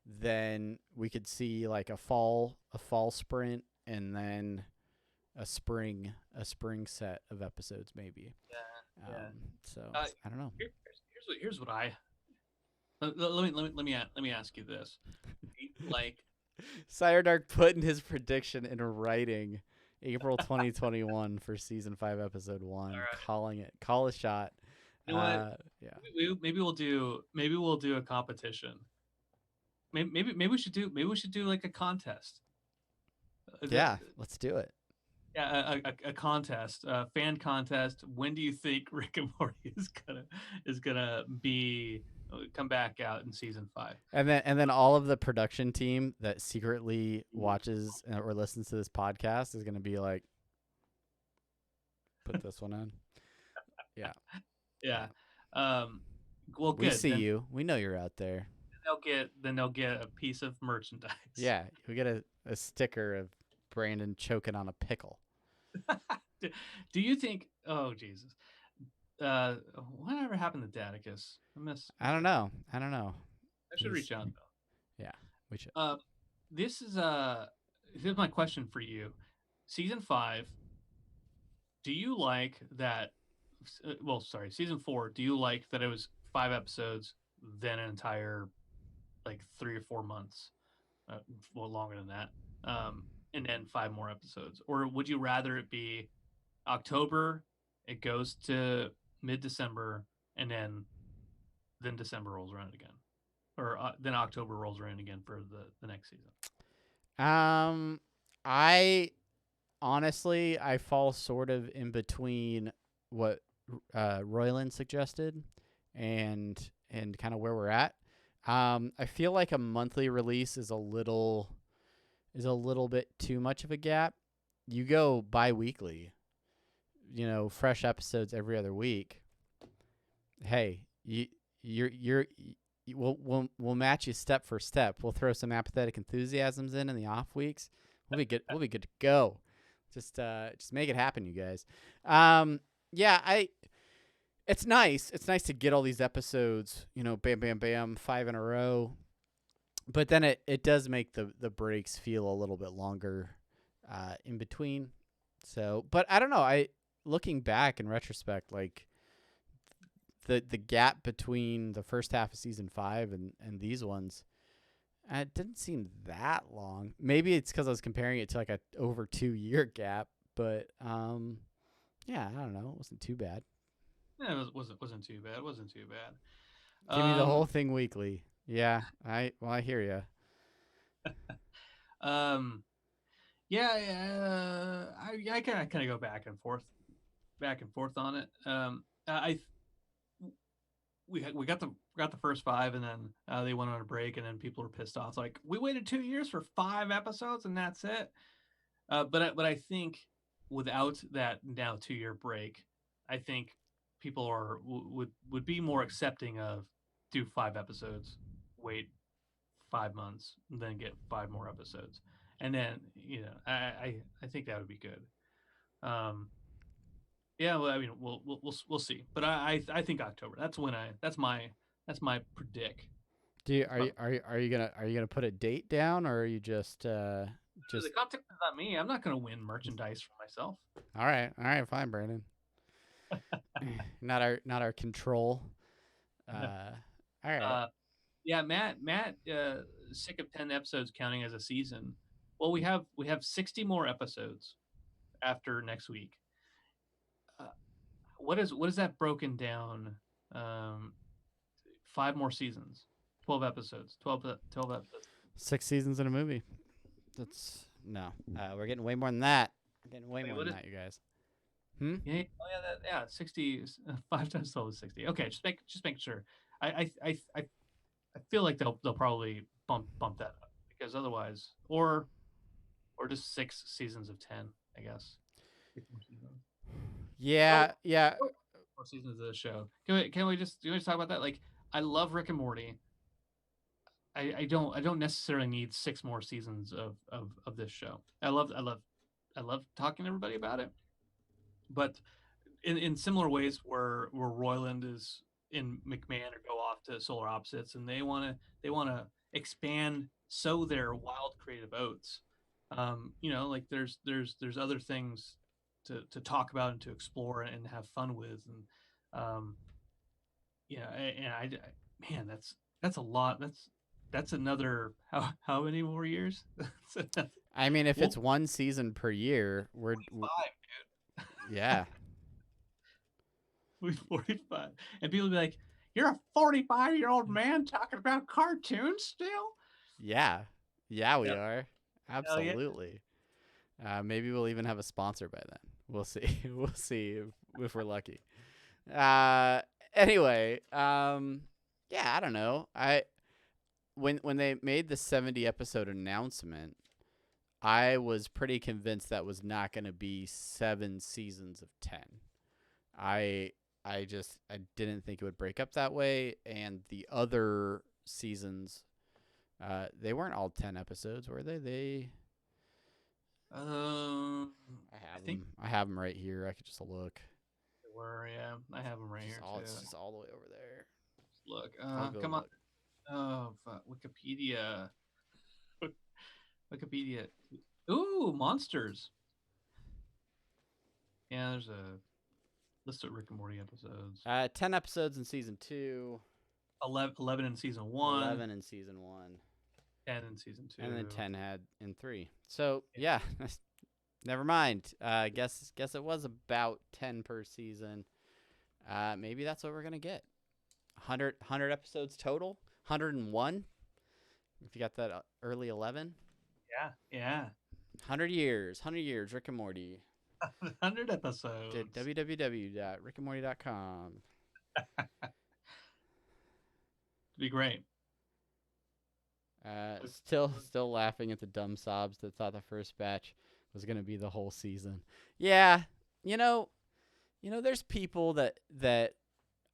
then we could see like a fall sprint and then a spring set of episodes maybe. So I don't know. Here's what I let me ask you this. Like Sire Dark putting his prediction in writing. April 2021 for season 5 episode 1. Right. Calling it. Call a shot. You know what? Yeah. Maybe we'll do a competition. Maybe we should do like a contest. Let's do it. Yeah, a contest, a fan contest. When do you think Rick and Morty is gonna be come back out in season 5? And then all of the production team that secretly watches or listens to this podcast is gonna be like, put this one on. Yeah. Yeah. Well, good. We see you. We know you're out there. They'll get a piece of merchandise. Yeah, we get a sticker of Brandon choking on a pickle. Do you think? Oh Jesus! Whatever happened to Daticus? I don't know. I should reach out though. Yeah. Which This is here's my question for you. Season 5, do you like that? Well, sorry, season 4. Do you like that it was 5 episodes, then an entire like 3 or 4 months, well longer than that, and then 5 more episodes, or would you rather it be October, it goes to mid-December, and then December rolls around again, or then October rolls around again for the next season? I honestly I fall sort of in between what Royland suggested and kind of where we're at. I feel like a monthly release is a little bit too much of a gap. You go bi-weekly, fresh episodes every other week. Hey, we'll match you step for step. We'll throw some apathetic enthusiasms in the off weeks. We'll be good. We'll be good to go. Just make it happen, you guys. Yeah, it's nice. It's nice to get all these episodes, bam, bam, bam, 5 in a row. But then it does make the breaks feel a little bit longer in between. So, but I don't know. Looking back in retrospect, like the gap between the first half of season 5 and these ones, it didn't seem that long. Maybe it's because I was comparing it to like a over 2-year gap, but yeah, I don't know. It wasn't too bad. Yeah, it wasn't too bad. It wasn't too bad. Give me the whole thing weekly. Yeah, I hear you. Yeah, I kind of go back and forth on it. We got the first 5, and then they went on a break, and then people were pissed off. Like, we waited 2 years for 5 episodes, and that's it. But I think without that now 2-year break, I think people would be more accepting of do 5 episodes, wait 5 months, and then get 5 more episodes, and then I think that would be good. Yeah, well, I mean, we'll see, but I think October. That's my predict. Are you gonna put a date down, or are you just The context is not me. I'm not gonna win merchandise for myself. All right, fine, Brandon. not our control. All right. Yeah, Matt, sick of 10 episodes counting as a season. Well, we have 60 more episodes after next week. What is that broken down? 5 more seasons, 12 episodes, 12 episodes. 6 seasons in a movie. That's no. We're getting way more than that. We're getting way more than that, you guys. Yeah. Oh yeah. 60. 5 times 12 is 60. Okay, just make sure. I feel like they'll probably bump that up, because otherwise, or just 6 seasons of 10, I guess. Yeah. 4 seasons of the show. Can we just talk about that? Like, I love Rick and Morty. I don't necessarily need 6 more seasons of this show. I love talking to everybody about it. But in similar ways where Royland is in McMahon or go off to solar opposites, and they want to expand, sow their wild creative oats. Like there's other things to talk about and to explore and have fun with, and man, that's a lot. That's another how many more years? I mean, if it's 1 season per year, we're 45, dude. Yeah. We're 45, and people be like, "You're a 45-year-old man talking about cartoons still?" Yeah, we are. Absolutely. Maybe we'll even have a sponsor by then. We'll see. We'll see if we're lucky. Anyway, yeah, I don't know. When they made the 70 episode announcement, I was pretty convinced that was not going to be 7 seasons of 10. I didn't think it would break up that way, and the other seasons, they weren't all 10 episodes, were they? I have them right here. I could just look. They were, yeah. I have them right here too. It's just all the way over there. Look, come on. Oh, fuck. Wikipedia. Wikipedia. Ooh, monsters. Yeah, there's a list of Rick and Morty episodes. 10 episodes in season 2. 11 in season 1. 11 in season 1. 10 in season 2. And then 10 had in 3. So yeah, never mind. Guess it was about 10 per season. Maybe that's what we're gonna get. 100 episodes total. 101. If you got that early 11. Yeah. 100 years. Rick and Morty. 100 episodes. www.rickandmorty.com. Be great. Still laughing at the dumb sobs that thought the first batch was gonna be the whole season. Yeah, you know, there's people that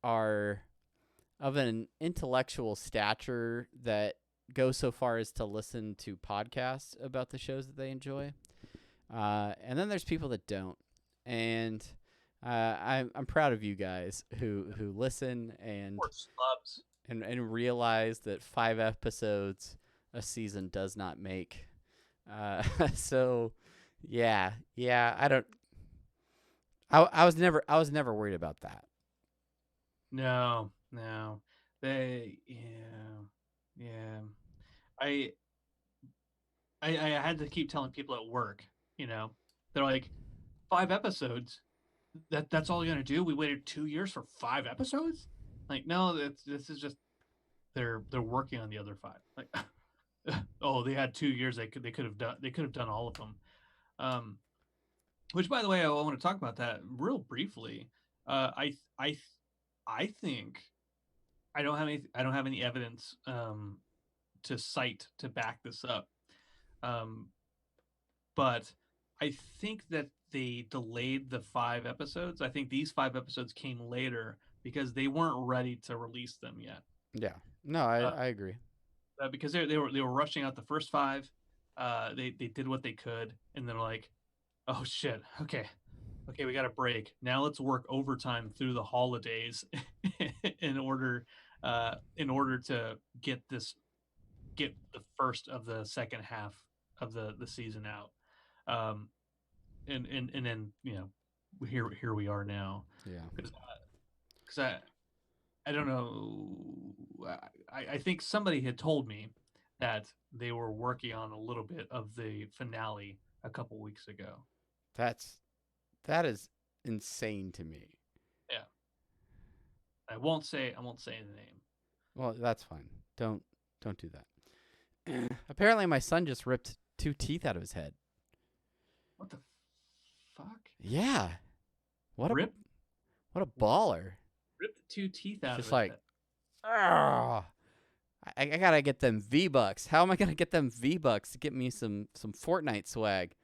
are of an intellectual stature that go so far as to listen to podcasts about the shows that they enjoy, and then there's people that don't. And I'm proud of you guys who listen and realize that 5 episodes a season does not make. So yeah, I was never worried about that. No. They, yeah. I had to keep telling people at work, they're like, 5 episodes. That's all you're gonna do? We waited 2 years for 5 episodes? Like, no, this is just they're working on the other 5. Like, oh, they had 2 years. They could have done all of them. Which, by the way, I want to talk about that real briefly. I think I don't have any evidence to cite to back this up. But I think that they delayed the 5 episodes. I think these 5 episodes came later because they weren't ready to release them yet. Yeah. No, I agree. Because they were rushing out the first 5. They did what they could, and then like, oh shit, okay, we got a break. Now let's work overtime through the holidays in order to get the first of the second half of the season out. And then here we are now. Yeah. Because I don't know. I think somebody had told me that they were working on a little bit of the finale a couple weeks ago. That is insane to me. Yeah. I won't say the name. Well, that's fine. Don't do that. Apparently, my son just ripped 2 teeth out of his head. What the fuck? Yeah. What a baller. Ripped the 2 teeth out just of his like, head. I gotta get them V-Bucks. How am I gonna get them V-Bucks to get me some Fortnite swag?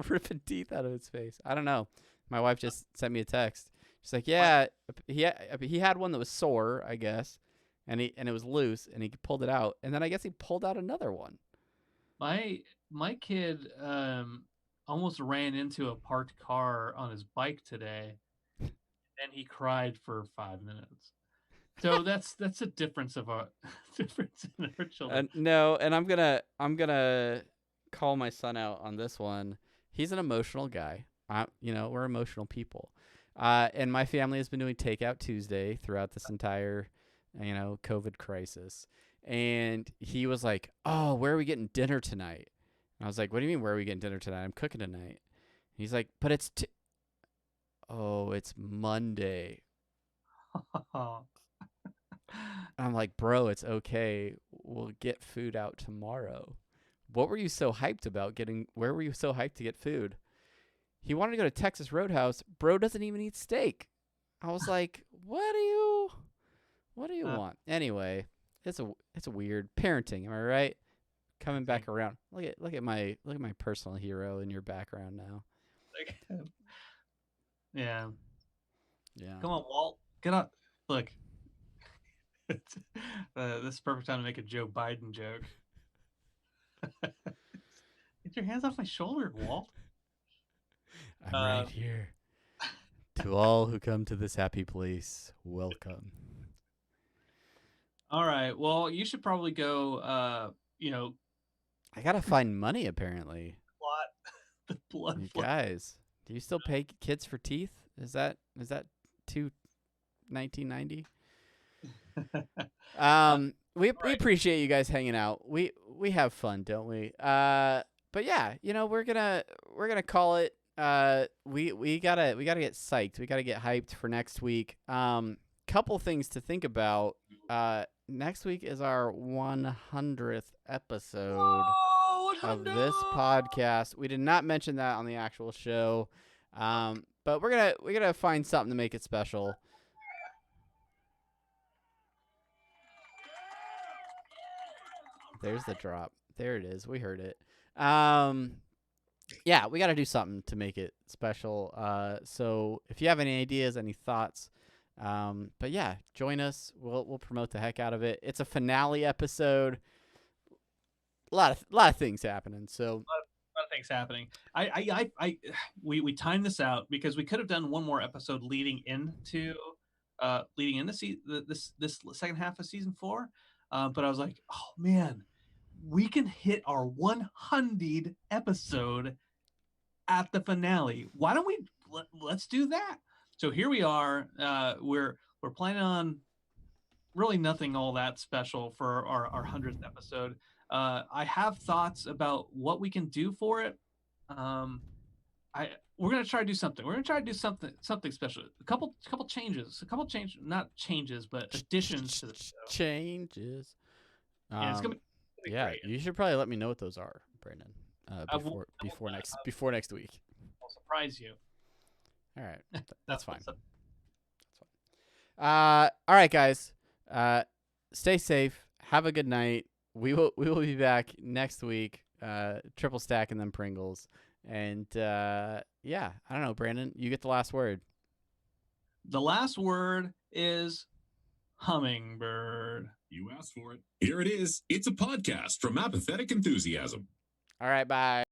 Ripping teeth out of his face. I don't know. My wife just sent me a text. She's like, yeah, he had one that was sore, I guess, and it was loose, and he pulled it out, and then I guess he pulled out another one. My kid almost ran into a parked car on his bike today, and he cried for 5 minutes. So that's a difference in our children. No, and I'm gonna call my son out on this one. He's an emotional guy. We're emotional people. And my family has been doing Takeout Tuesday throughout this entire, COVID crisis. And he was like, "Oh, where are we getting dinner tonight?" And I was like, "What do you mean, where are we getting dinner tonight? I'm cooking tonight." And he's like, "But it's it's Monday." I'm like, "Bro, it's okay. We'll get food out tomorrow." What were you so hyped about where were you so hyped to get food? He wanted to go to Texas Roadhouse. Bro doesn't even eat steak. I was like, what do you want? Anyway, it's a weird parenting, am I right? Coming back around. Look at my personal hero in your background now. Yeah. Yeah. Come on, Walt. Get up. Look. This is perfect time to make a Joe Biden joke. Get your hands off my shoulder, Walt. I'm right here. To all who come to this happy place, welcome. All right. Well, you should probably go I gotta find money apparently. the blood You flow. guys, do you still pay kids for teeth? Is that to 1990? We appreciate you guys hanging out. We have fun, don't we? But yeah, we're gonna call it. We gotta get psyched. We gotta get hyped for next week. Couple things to think about. Next week is our 100th episode of this podcast. We did not mention that on the actual show, but we're gonna find something to make it special. There's the drop. There it is. We heard it. Yeah, we got to do something to make it special. So if you have any ideas, any thoughts, but yeah, join us. We'll promote the heck out of it. It's a finale episode. A lot of things happening. So A lot of things happening. We timed this out because we could have done one more episode leading into this second half of season 4. But I was like, oh man, we can hit our 100th episode at the finale. Why don't we let's do that? So here we are. We're planning on really nothing all that special for our 100th episode. I have thoughts about what we can do for it. We're gonna try to do something. We're gonna try to do something special. A couple changes. Not changes, but additions to the show. Changes. Yeah, it's gonna be yeah, great. you should probably let me know what those are, Brandon. Before next week. I'll surprise you. All right, that's fine. That's fine. All right, guys. Stay safe. Have a good night. We will be back next week. Triple stack and then Pringles. And yeah, I don't know, Brandon. You get the last word. The last word is hummingbird. You asked for it. Here it is. It's a podcast from Apathetic Enthusiasm. All right, bye.